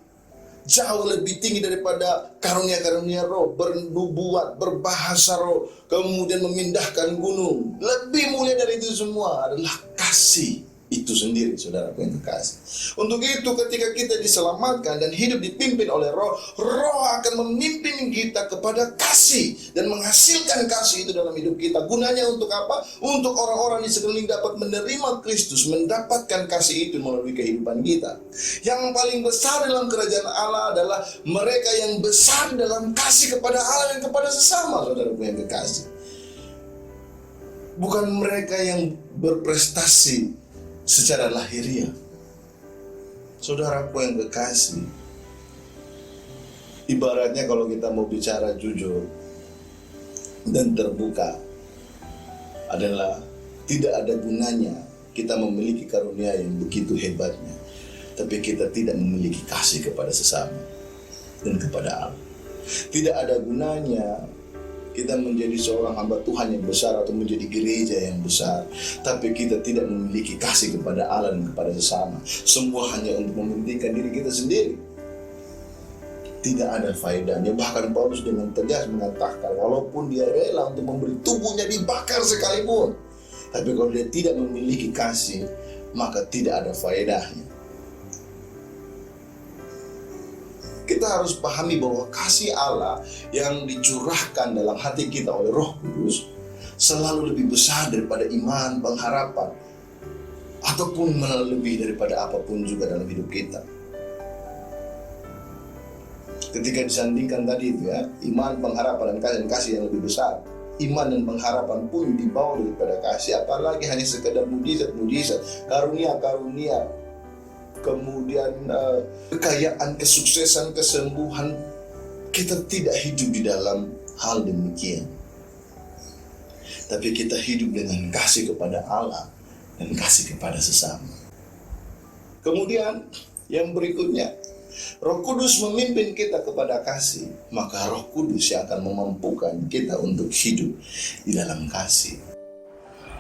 Jauh lebih tinggi daripada karunia-karunia roh, bernubuat, berbahasa roh, kemudian memindahkan gunung. Lebih mulia dari itu semua adalah kasih itu sendiri, saudaraku yang kekasih. Untuk itu ketika kita diselamatkan dan hidup dipimpin oleh roh, roh akan memimpin kita kepada kasih dan menghasilkan kasih itu dalam hidup kita. Gunanya untuk apa? Untuk orang-orang di sekeliling dapat menerima Kristus, mendapatkan kasih itu melalui kehidupan kita. Yang paling besar dalam kerajaan Allah adalah mereka yang besar dalam kasih kepada Allah dan kepada sesama, saudaraku yang kekasih. Bukan mereka yang berprestasi secara lahiriah. Saudaraku yang kekasih, ibaratnya kalau kita mau bicara jujur dan terbuka, adalah tidak ada gunanya kita memiliki karunia yang begitu hebatnya, tapi kita tidak memiliki kasih kepada sesama dan kepada Allah. Tidak ada gunanya kita menjadi seorang hamba Tuhan yang besar atau menjadi gereja yang besar, tapi kita tidak memiliki kasih kepada Allah dan kepada sesama. Semua hanya untuk mementingkan diri kita sendiri. Tidak ada faedahnya. Bahkan Paulus dengan tegas mengatakan, walaupun dia rela untuk memberi tubuhnya dibakar sekalipun, tapi kalau dia tidak memiliki kasih, maka tidak ada faedahnya. Kita harus pahami bahwa kasih Allah yang dicurahkan dalam hati kita oleh Roh Kudus selalu lebih besar daripada iman, pengharapan, ataupun lebih daripada apapun juga dalam hidup kita. Ketika disandingkan tadi itu ya, iman, pengharapan, dan kasih yang lebih besar. Iman dan pengharapan pun di bawah daripada kasih, apalagi hanya sekedar mujizat-mujizat, karunia-karunia, kemudian kekayaan, kesuksesan, kesembuhan. Kita tidak hidup di dalam hal demikian, tapi kita hidup dengan kasih kepada Allah dan kasih kepada sesama. Kemudian yang berikutnya, Roh Kudus memimpin kita kepada kasih, maka Roh Kudus yang akan memampukan kita untuk hidup di dalam kasih.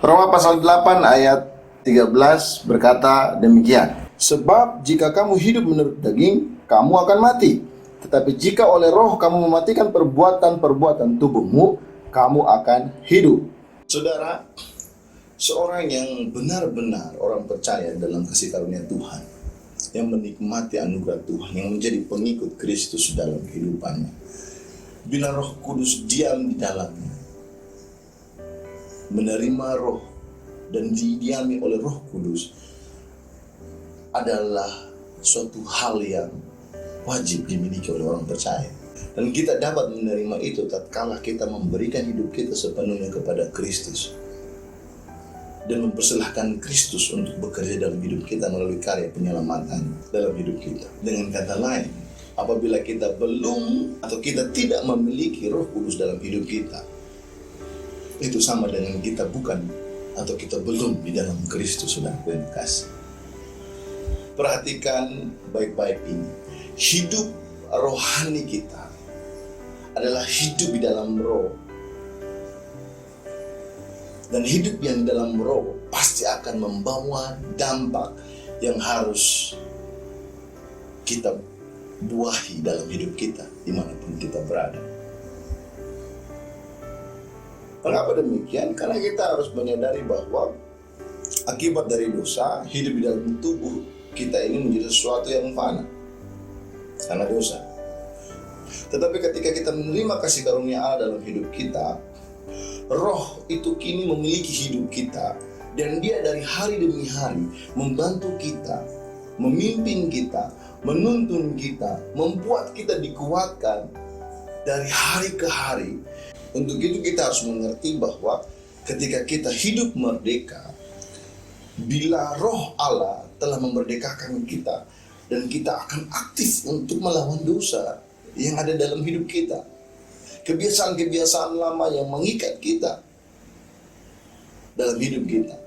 Roma pasal 8 ayat 13 berkata demikian, sebab jika kamu hidup menurut daging, kamu akan mati. Tetapi jika oleh roh kamu mematikan perbuatan-perbuatan tubuhmu, kamu akan hidup. Saudara, seorang yang benar-benar orang percaya dalam kasih karunia Tuhan, yang menikmati anugerah Tuhan, yang menjadi pengikut Kristus dalam kehidupannya, bila Roh Kudus diam di dalamnya, menerima roh dan didiami oleh Roh Kudus, adalah suatu hal yang wajib dimiliki oleh orang percaya. Dan kita dapat menerima itu tatkala kita memberikan hidup kita sepenuhnya kepada Kristus dan mempersilahkan Kristus untuk bekerja dalam hidup kita melalui karya penyelamatan dalam hidup kita. Dengan kata lain, apabila kita belum atau kita tidak memiliki Roh Kudus dalam hidup kita, itu sama dengan kita bukan atau kita belum di dalam Kristus, saudaraku yang kasih. Perhatikan baik-baik ini. Hidup rohani kita adalah hidup di dalam Roh. Dan hidup yang di dalam Roh pasti akan membawa dampak yang harus kita buahi dalam hidup kita dimanapun kita berada. Mengapa demikian? Karena kita harus menyadari bahwa akibat dari dosa, hidup di dalam tubuh kita ini menjadi sesuatu yang fana karena dosa. Tetapi ketika kita menerima kasih karunia Allah dalam hidup kita, Roh itu kini memiliki hidup kita, dan Dia dari hari demi hari membantu kita, memimpin kita, menuntun kita, membuat kita dikuatkan dari hari ke hari. Untuk itu kita harus mengerti bahwa ketika kita hidup merdeka, bila Roh Allah telah memerdekakan kita, dan kita akan aktif untuk melawan dosa yang ada dalam hidup kita. Kebiasaan-kebiasaan lama yang mengikat kita dalam hidup kita.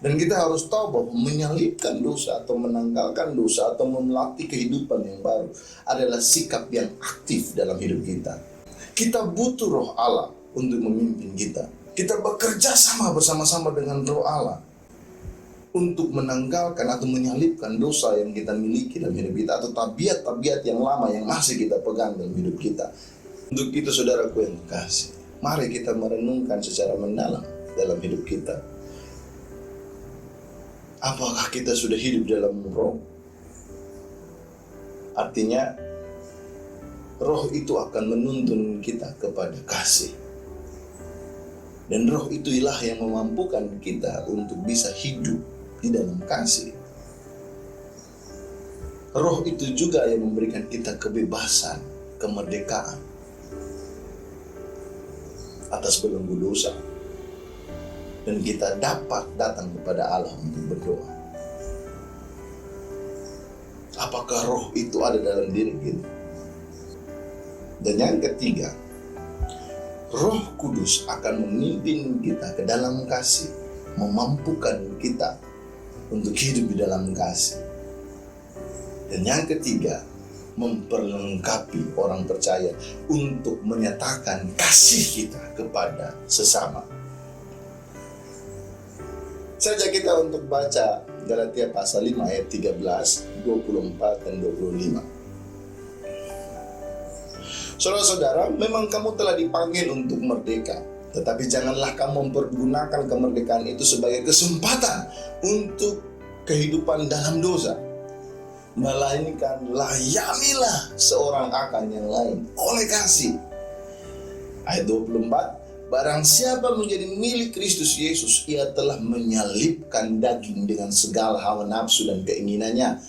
Dan kita harus tahu bahwa menyalibkan dosa atau menanggalkan dosa atau memelatih kehidupan yang baru adalah sikap yang aktif dalam hidup kita. Kita butuh Roh Allah untuk memimpin kita. Kita bekerja sama bersama-sama dengan Roh Allah untuk menanggalkan atau menyalibkan dosa yang kita miliki dalam hidup kita, atau tabiat-tabiat yang lama yang masih kita pegang dalam hidup kita. Untuk itu, saudaraku yang kekasih, mari kita merenungkan secara mendalam dalam hidup kita. Apakah kita sudah hidup dalam Roh? Artinya, Roh itu akan menuntun kita kepada kasih. Dan Roh itulah yang memampukan kita untuk bisa hidup di dalam kasih. Roh itu juga yang memberikan kita kebebasan, kemerdekaan atas belenggu dosa. Dan kita dapat datang kepada Allah untuk berdoa. Apakah Roh itu ada dalam diri kita? Dan yang ketiga, Roh Kudus akan memimpin kita ke dalam kasih, memampukan kita untuk hidup di dalam kasih. Dan yang ketiga, memperlengkapi orang percaya untuk menyatakan kasih kita kepada sesama. Saya ajak kita untuk baca Galatia pasal 5 ayat 13, 24 dan 25. Saudara-saudara, memang kamu telah dipanggil untuk merdeka, tetapi janganlah kamu mempergunakan kemerdekaan itu sebagai kesempatan untuk kehidupan dalam dosa. Melainkan layanilah seorang akan yang lain oleh kasih. Ayat 24, barang siapa menjadi milik Kristus Yesus, ia telah menyalibkan daging dengan segala hawa nafsu dan keinginannya.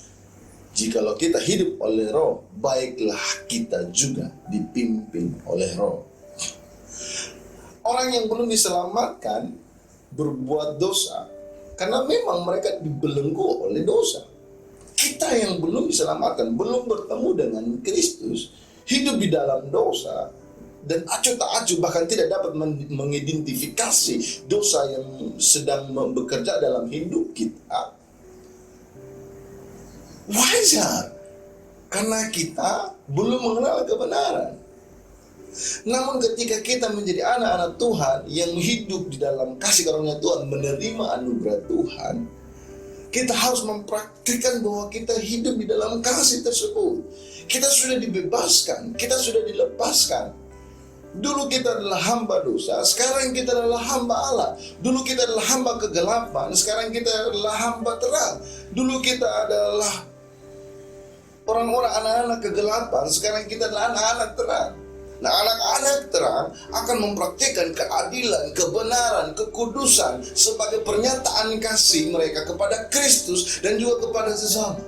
Jikalau kita hidup oleh Roh, baiklah kita juga dipimpin oleh Roh. Orang yang belum diselamatkan berbuat dosa karena memang mereka dibelenggu oleh dosa. Kita yang belum diselamatkan, belum bertemu dengan Kristus, hidup di dalam dosa dan acuh tak acuh, bahkan tidak dapat mengidentifikasi dosa yang sedang bekerja dalam hidup kita. Wajar, karena kita belum mengenal kebenaran. Namun ketika kita menjadi anak-anak Tuhan yang hidup di dalam kasih karunia Tuhan, menerima anugerah Tuhan, kita harus mempraktikkan bahwa kita hidup di dalam kasih tersebut. Kita sudah dibebaskan, kita sudah dilepaskan. Dulu kita adalah hamba dosa, sekarang kita adalah hamba Allah. Dulu kita adalah hamba kegelapan, sekarang kita adalah hamba terang. Dulu kita adalah orang-orang anak-anak kegelapan, sekarang kita adalah anak-anak terang. Nah, anak-anak terang akan mempraktikkan keadilan, kebenaran, kekudusan sebagai pernyataan kasih mereka kepada Kristus dan juga kepada sesama.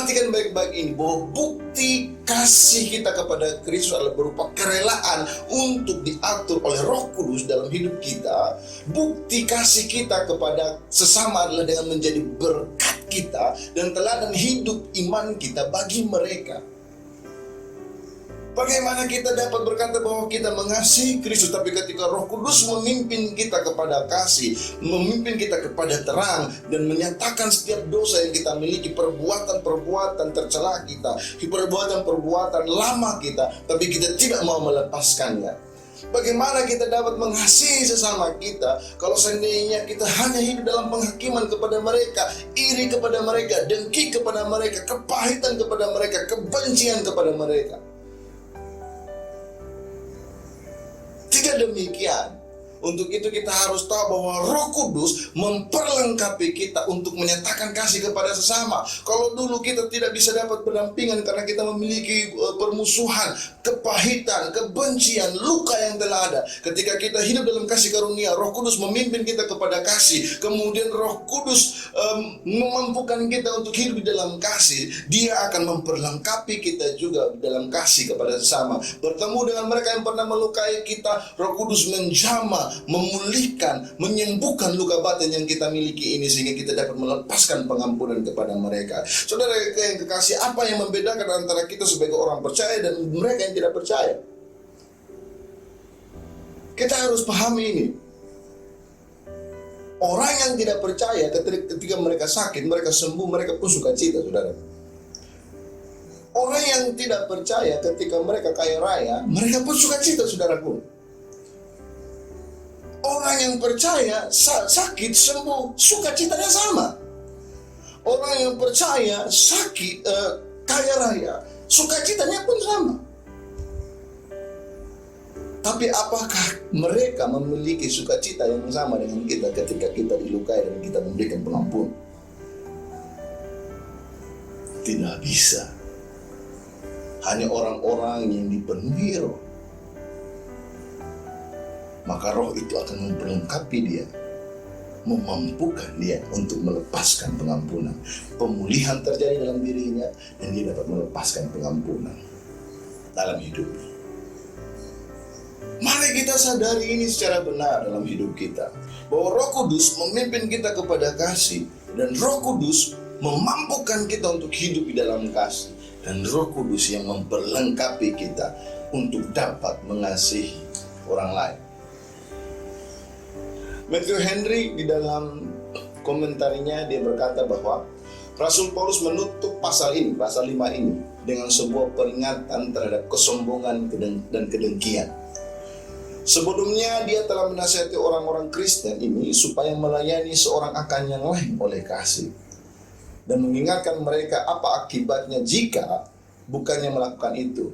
Perhatikan baik-baik ini, bahwa bukti kasih kita kepada Kristus adalah berupa kerelaan untuk diatur oleh Roh Kudus dalam hidup kita. Bukti kasih kita kepada sesama adalah dengan menjadi berkat kita dan teladan hidup iman kita bagi mereka. Bagaimana kita dapat berkata bahwa kita mengasihi Kristus, tapi ketika Roh Kudus memimpin kita kepada kasih, memimpin kita kepada terang, dan menyatakan setiap dosa yang kita miliki, perbuatan-perbuatan tercela kita, perbuatan-perbuatan lama kita, tapi kita tidak mau melepaskannya. Bagaimana kita dapat mengasihi sesama kita kalau seandainya kita hanya hidup dalam penghakiman kepada mereka, iri kepada mereka, dengki kepada mereka, kepahitan kepada mereka, kebencian kepada mereka? Tidak demikian. Untuk itu kita harus tahu bahwa Roh Kudus memperlengkapi kita untuk menyatakan kasih kepada sesama. Kalau dulu kita tidak bisa dapat pendampingan karena kita memiliki permusuhan, kepahitan, kebencian, luka yang telah ada. Ketika kita hidup dalam kasih karunia, Roh Kudus memimpin kita kepada kasih. Kemudian Roh Kudus memampukan kita untuk hidup di dalam kasih. Dia akan memperlengkapi kita juga dalam kasih kepada sesama. Bertemu dengan mereka yang pernah melukai kita, Roh Kudus menjamah, memulihkan, menyembuhkan luka batin yang kita miliki ini, sehingga kita dapat melepaskan pengampunan kepada mereka. Saudara yang kekasih, apa yang membedakan antara kita sebagai orang percaya dan mereka yang tidak percaya? Kita harus pahami ini. Orang yang tidak percaya ketika mereka sakit, mereka sembuh, mereka pun suka cita, saudara. Orang yang tidak percaya ketika mereka kaya raya, mereka pun suka cita, saudaraku. Orang yang percaya sakit, sembuh, sukacitanya sama. Orang yang percaya sakit, kaya raya, sukacitanya pun sama. Tapi apakah mereka memiliki sukacita yang sama dengan kita ketika kita dilukai dan kita memberikan pengampunan? Tidak bisa. Hanya orang-orang yang dipenuhi Roh, maka Roh itu akan memperlengkapi dia, memampukan dia untuk melepaskan pengampunan. Pemulihan terjadi dalam dirinya dan dia dapat melepaskan pengampunan dalam hidupnya. Mari kita sadari ini secara benar dalam hidup kita, bahwa Roh Kudus memimpin kita kepada kasih, dan Roh Kudus memampukan kita untuk hidup di dalam kasih, dan Roh Kudus yang memperlengkapi kita untuk dapat mengasihi orang lain. Matthew Henry di dalam komentarinya dia berkata bahwa Rasul Paulus menutup pasal 5 ini dengan sebuah peringatan terhadap kesombongan dan kedengkian. Sebelumnya dia telah menasihati orang-orang Kristen ini supaya melayani seorang akan yang lain oleh kasih, dan mengingatkan mereka apa akibatnya jika bukannya melakukan itu,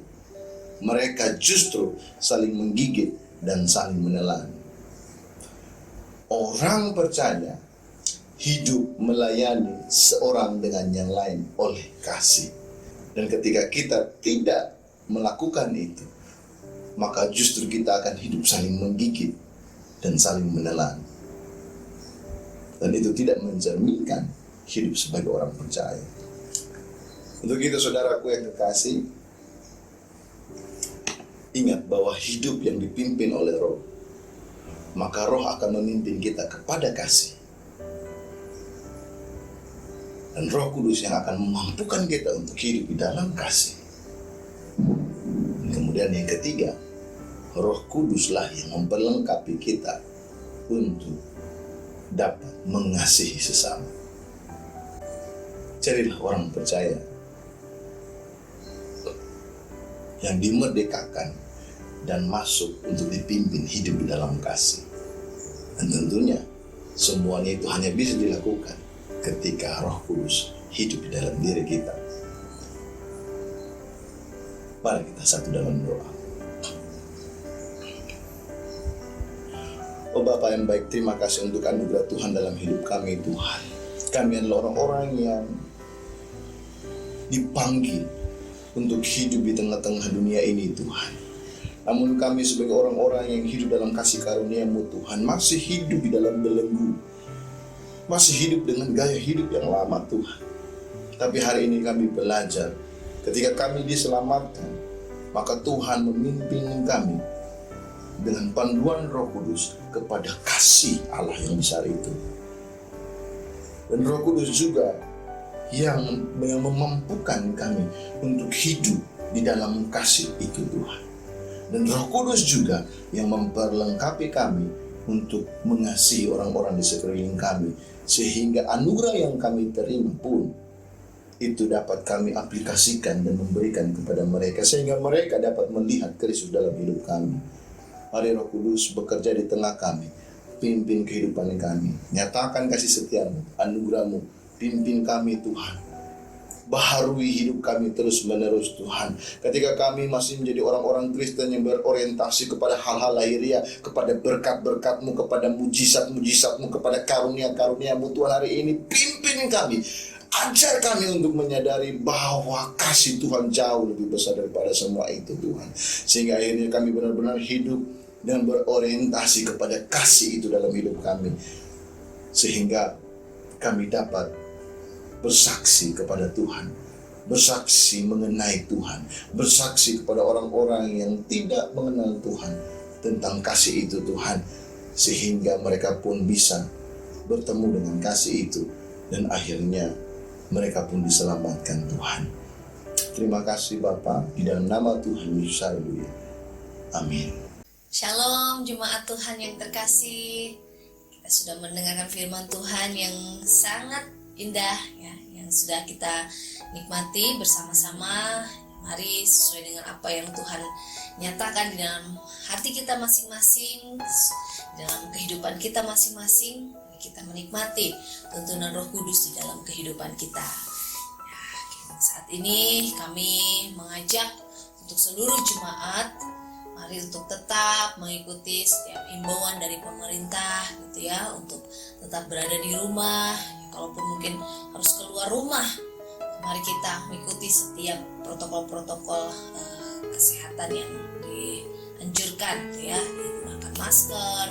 mereka justru saling menggigit dan saling menelan. Orang percaya hidup melayani seorang dengan yang lain oleh kasih. Dan ketika kita tidak melakukan itu, maka justru kita akan hidup saling menggigit dan saling menelan. Dan itu tidak mencerminkan hidup sebagai orang percaya. Untuk itu saudaraku yang kekasih, ingat bahwa hidup yang dipimpin oleh Roh, maka Roh akan memimpin kita kepada kasih. Dan Roh Kudus yang akan memampukan kita untuk hidup di dalam kasih. Dan kemudian yang ketiga, Roh Kuduslah yang memperlengkapi kita untuk dapat mengasihi sesama. Carilah orang percaya yang dimerdekakan dan masuk untuk dipimpin hidup di dalam kasih. Dan tentunya semuanya itu hanya bisa dilakukan ketika Roh Kudus hidup di dalam diri kita. Mari kita satu dalam doa. Oh Bapa yang baik, terima kasih untuk anugerah Tuhan dalam hidup kami, Tuhan. Kami adalah orang-orang yang dipanggil untuk hidup di tengah-tengah dunia ini, Tuhan. Namun kami sebagai orang-orang yang hidup dalam kasih karunia-Mu, Tuhan, masih hidup di dalam belenggu, masih hidup dengan gaya hidup yang lama, Tuhan. Tapi hari ini kami belajar, ketika kami diselamatkan, maka Tuhan memimpin kami dengan panduan Roh Kudus kepada kasih Allah yang besar itu. Dan Roh Kudus juga yang memampukan kami untuk hidup di dalam kasih itu Tuhan. Dan Roh Kudus juga yang memperlengkapi kami untuk mengasihi orang-orang di sekeliling kami, sehingga anugerah yang kami terima pun itu dapat kami aplikasikan dan memberikan kepada mereka, sehingga mereka dapat melihat Kristus dalam hidup kami. Mari Roh Kudus bekerja di tengah kami, pimpin kehidupan kami, nyatakan kasih setiamu, anugerahmu, pimpin kami Tuhan. Baharui hidup kami terus menerus Tuhan. Ketika kami masih menjadi orang-orang Kristen yang berorientasi kepada hal-hal lahiriah, kepada berkat-berkat-Mu, kepada mujizat-mujizat-Mu, kepada karunia-karunia-Mu, Tuhan, hari ini pimpin kami. Ajar kami untuk menyadari bahwa kasih Tuhan jauh lebih besar daripada semua itu Tuhan. Sehingga akhirnya kami benar-benar hidup dan berorientasi kepada kasih itu dalam hidup kami. Sehingga kami dapat bersaksi kepada Tuhan, bersaksi mengenai Tuhan, bersaksi kepada orang-orang yang tidak mengenal Tuhan tentang kasih itu Tuhan. Sehingga mereka pun bisa bertemu dengan kasih itu, dan akhirnya mereka pun diselamatkan Tuhan. Terima kasih Bapa, di dalam nama Tuhan Yesus, haleluya. Amin. Shalom jemaat Tuhan yang terkasih. Kita sudah mendengarkan firman Tuhan yang sangat indah ya, yang sudah kita nikmati bersama-sama. Mari sesuai dengan apa yang Tuhan nyatakan di dalam hati kita masing-masing, dalam kehidupan kita masing-masing, kita menikmati tuntunan Roh Kudus di dalam kehidupan kita. Ya, saat ini kami mengajak untuk seluruh jemaat, mari untuk tetap mengikuti setiap himbauan dari pemerintah gitu ya, untuk tetap berada di rumah. Ya, kalaupun mungkin harus keluar rumah, mari kita mengikuti setiap protokol-protokol kesehatan yang dianjurkan gitu ya, menggunakan masker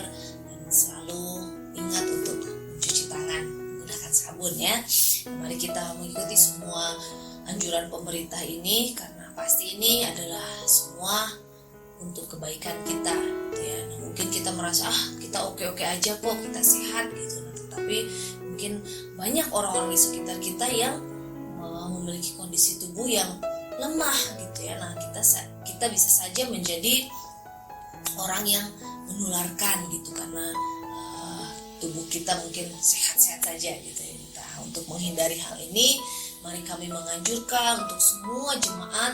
dan selalu ingat untuk mencuci tangan menggunakan sabun ya. Mari kita mengikuti semua anjuran pemerintah ini, karena pasti ini adalah semua untuk kebaikan kita gitu ya. Nah, mungkin kita merasa kita oke-oke aja kok, kita sehat gitu. Nah, tetapi mungkin banyak orang-orang di sekitar kita yang memiliki kondisi tubuh yang lemah gitu ya. Nah, kita bisa saja menjadi orang yang menularkan gitu, karena tubuh kita mungkin sehat-sehat saja gitu ya. Nah, untuk menghindari hal ini, mari kami menganjurkan untuk semua jemaat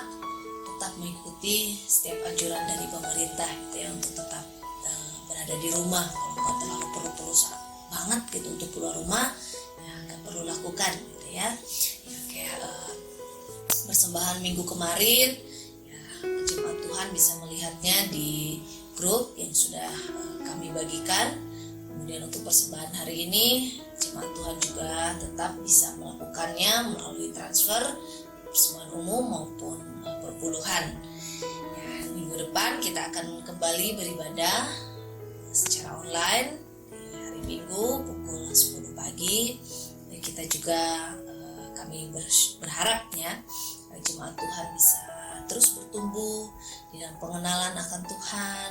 tetap mengikuti setiap anjuran dari pemerintah gitu ya, untuk tetap berada di rumah. Kalau nggak terlalu perlu banget gitu untuk keluar rumah, ya nggak perlu lakukan gitu ya. Ya kayak persembahan minggu kemarin, ya jemaat Tuhan bisa melihatnya di grup yang sudah kami bagikan. Kemudian untuk persembahan hari ini, jemaat Tuhan juga tetap bisa melakukannya melalui transfer persembahan umum maupun perpuluhan. Ya, minggu depan kita akan kembali beribadah secara online di hari Minggu pukul 10 pagi. Dan kita juga kami berharapnya jemaat Tuhan bisa terus bertumbuh di dalam pengenalan akan Tuhan.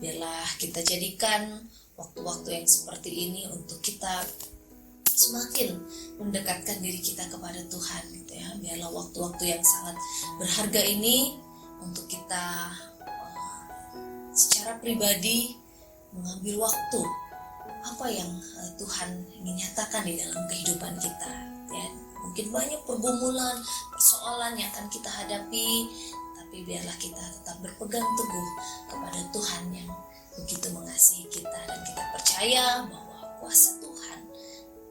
Biarlah kita jadikan waktu-waktu yang seperti ini untuk kita semakin mendekatkan diri kita kepada Tuhan gitu ya. Biarlah waktu-waktu yang sangat berharga ini untuk kita secara pribadi mengambil waktu apa yang Tuhan ingin nyatakan di dalam kehidupan kita ya. Mungkin banyak pergumulan, persoalan yang akan kita hadapi, tapi biarlah kita tetap berpegang teguh kepada Tuhan yang begitu mengasihi kita, dan kita percaya bahwa kuasa Tuhan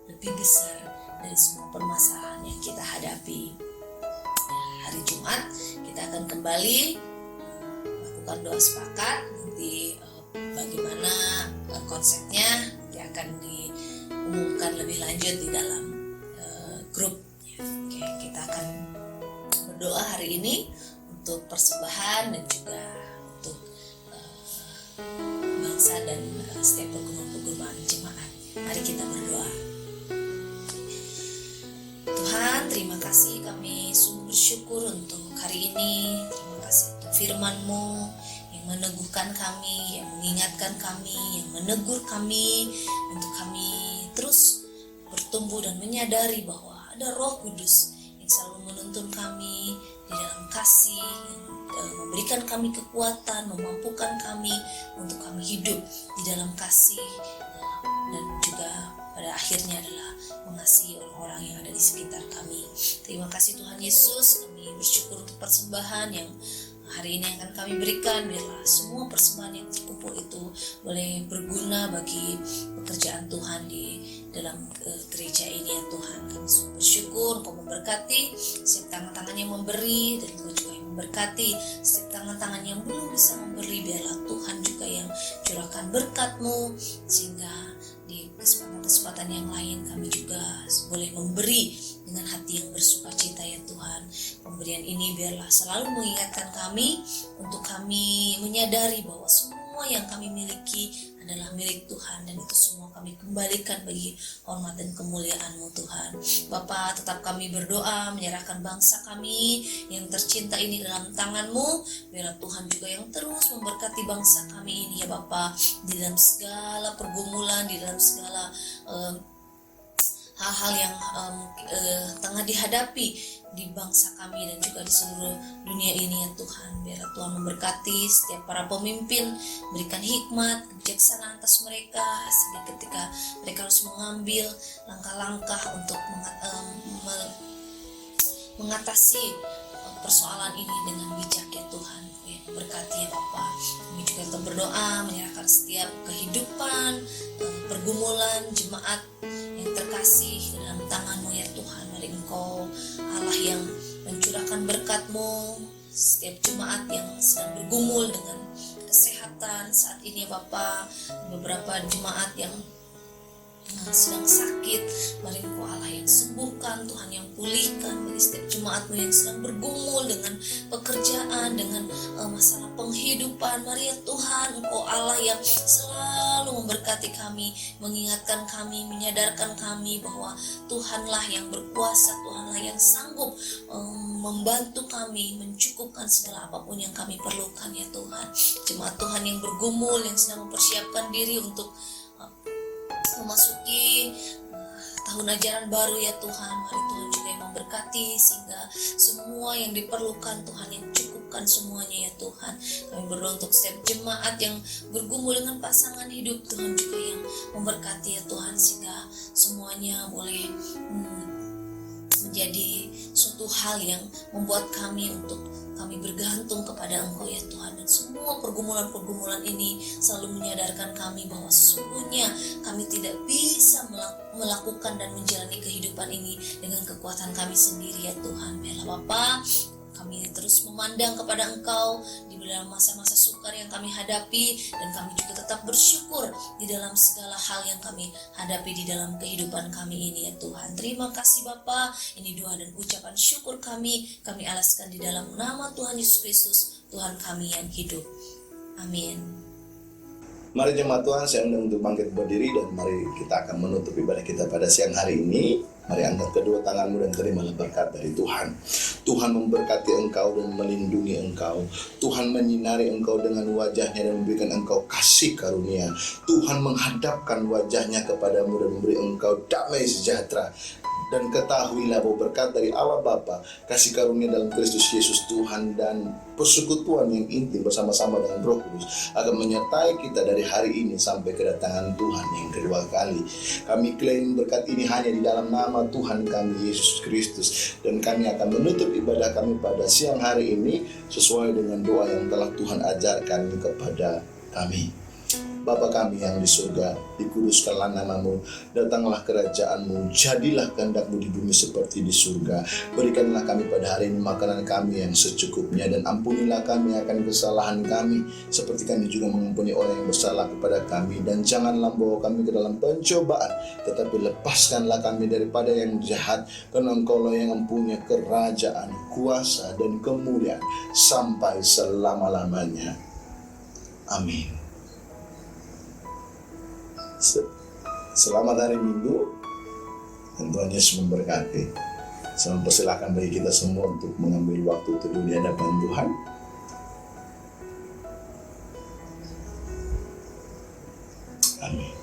lebih besar dari semua permasalahan yang kita hadapi. Hari Jumat kita akan kembali melakukan doa sepakat. Nanti bagaimana konsepnya nanti akan diumumkan lebih lanjut di dalam grup. Oke, kita akan berdoa hari ini untuk persembahan dan juga untuk bangsa dan setiap pergumulan jemaat. Mari kita berdoa. Tuhan, terima kasih, kami sungguh bersyukur untuk hari ini. Terima kasih untuk firman-Mu yang meneguhkan kami, yang mengingatkan kami, yang menegur kami, untuk kami terus bertumbuh dan menyadari bahwa ada Roh Kudus yang selalu menuntun kami di dalam kasih, yang memberikan kami kekuatan, memampukan kami untuk kami hidup di dalam kasih, dan juga pada akhirnya adalah mengasihi orang-orang yang ada di sekitar kami. Terima kasih Tuhan Yesus, kami bersyukur untuk persembahan yang hari ini akan kami berikan. Biarlah semua persembahan yang terkumpul itu boleh berguna bagi pekerjaan Tuhan di dalam gereja ini ya Tuhan. Kami sungguh bersyukur Engkau memberkati setiap tangan-tangan yang memberi, dan Engkau juga yang memberkati setiap tangan-tangan yang belum bisa memberi. Biarlah Tuhan juga yang curahkan berkat-Mu, sehingga di kesempatan-kesempatan yang lain kami juga boleh memberi dengan hati yang bersuka cita ya Tuhan. Pemberian ini biarlah selalu mengingatkan kami untuk kami menyadari bahwa semua yang kami miliki adalah milik Tuhan, dan itu semua kami kembalikan bagi hormat dan kemuliaan-Mu Tuhan. Bapa, tetap kami berdoa menyerahkan bangsa kami yang tercinta ini dalam tangan-Mu. Biarlah Tuhan juga yang terus memberkati bangsa kami ini ya Bapa, di dalam segala pergumulan, di dalam segala hal-hal yang tengah dihadapi di bangsa kami dan juga di seluruh dunia ini ya Tuhan. Biarlah Tuhan memberkati setiap para pemimpin, berikan hikmat, kebijaksanaan atas mereka, sehingga ketika mereka harus mengambil langkah-langkah untuk mengatasi persoalan ini dengan bijak ya Tuhan. Berkati ya Bapa. Kami juga tetap berdoa menyerahkan setiap kehidupan, pergumulan jemaat yang terkasih ke dalam tangan-Mu ya Tuhan. Mari Engkau Allah yang mencurahkan berkat-Mu, setiap jemaat yang sedang bergumul dengan kesehatan saat ini ya Bapa, beberapa jemaat yang sedang sakit, mari Engkau Allah yang sembuhkan, Tuhan yang pulihkan bagi setiap jemaat-Mu yang sedang bergumul dengan pekerjaan, dengan masalah penghidupan. Mari ya Tuhan, Engkau Allah yang selalu memberkati kami, mengingatkan kami, menyadarkan kami bahwa Tuhanlah yang berkuasa, Tuhanlah yang sanggup membantu kami, mencukupkan segala apapun yang kami perlukan ya Tuhan. Jemaat Tuhan yang bergumul, yang sedang mempersiapkan diri untuk memasuki tahun ajaran baru ya Tuhan. Mari Tuhan juga yang memberkati, sehingga semua yang diperlukan Tuhan yang cukupkan semuanya ya Tuhan. Kami berdoa untuk setiap jemaat yang bergumul dengan pasangan hidup, Tuhan juga yang memberkati ya Tuhan, sehingga semuanya boleh menjadi suatu hal yang membuat kami bergantung kepada Engkau ya Tuhan. Dan semua pergumulan-pergumulan ini selalu menyadarkan kami bahwa sesungguhnya kami tidak bisa melakukan dan menjalani kehidupan ini dengan kekuatan kami sendiri ya Tuhan. Biarlah Bapa, kami terus memandang kepada Engkau di dalam masa-masa sukar yang kami hadapi, dan kami juga tetap bersyukur di dalam segala hal yang kami hadapi di dalam kehidupan kami ini ya Tuhan. Terima kasih Bapa, ini doa dan ucapan syukur kami alaskan di dalam nama Tuhan Yesus Kristus, Tuhan kami yang hidup. Amin. Mari jemaat Tuhan, saya undang untuk bangkit berdiri, dan mari kita akan menutup ibadah kita pada siang hari ini. Mari angkat kedua tanganmu dan terimalah berkat dari Tuhan. Tuhan memberkati engkau dan melindungi engkau. Tuhan menyinari engkau dengan wajahnya dan memberikan engkau kasih karunia. Tuhan menghadapkan wajahnya kepadamu dan memberi engkau damai sejahtera. Dan ketahuilah bahwa berkat dari Allah Bapa, kasih karunia dalam Kristus Yesus Tuhan, dan persekutuan yang intim bersama-sama dengan Roh Kudus akan menyertai kita dari hari ini sampai kedatangan Tuhan yang kedua kali. Kami klaim berkat ini hanya di dalam nama Tuhan kami Yesus Kristus, dan kami akan menutup ibadah kami pada siang hari ini sesuai dengan doa yang telah Tuhan ajarkan kepada kami. Bapa kami yang di surga, dikuduskanlah namamu, datanglah kerajaanmu, jadilah kehendak-Mu di bumi seperti di surga. Berikanlah kami pada hari ini makanan kami yang secukupnya, dan ampunilah kami akan kesalahan kami, seperti kami juga mengampuni orang yang bersalah kepada kami. Dan janganlah bawa kami ke dalam pencobaan, tetapi lepaskanlah kami daripada yang jahat, karena Engkau-Lah yang mempunyai kerajaan, kuasa, dan kemuliaan sampai selama-lamanya. Amin. Selamat hari Minggu, dan Tuhan Yesus memberkati. Saya mempersilahkan bagi kita semua untuk mengambil waktu teduh di hadapan Tuhan. Amin.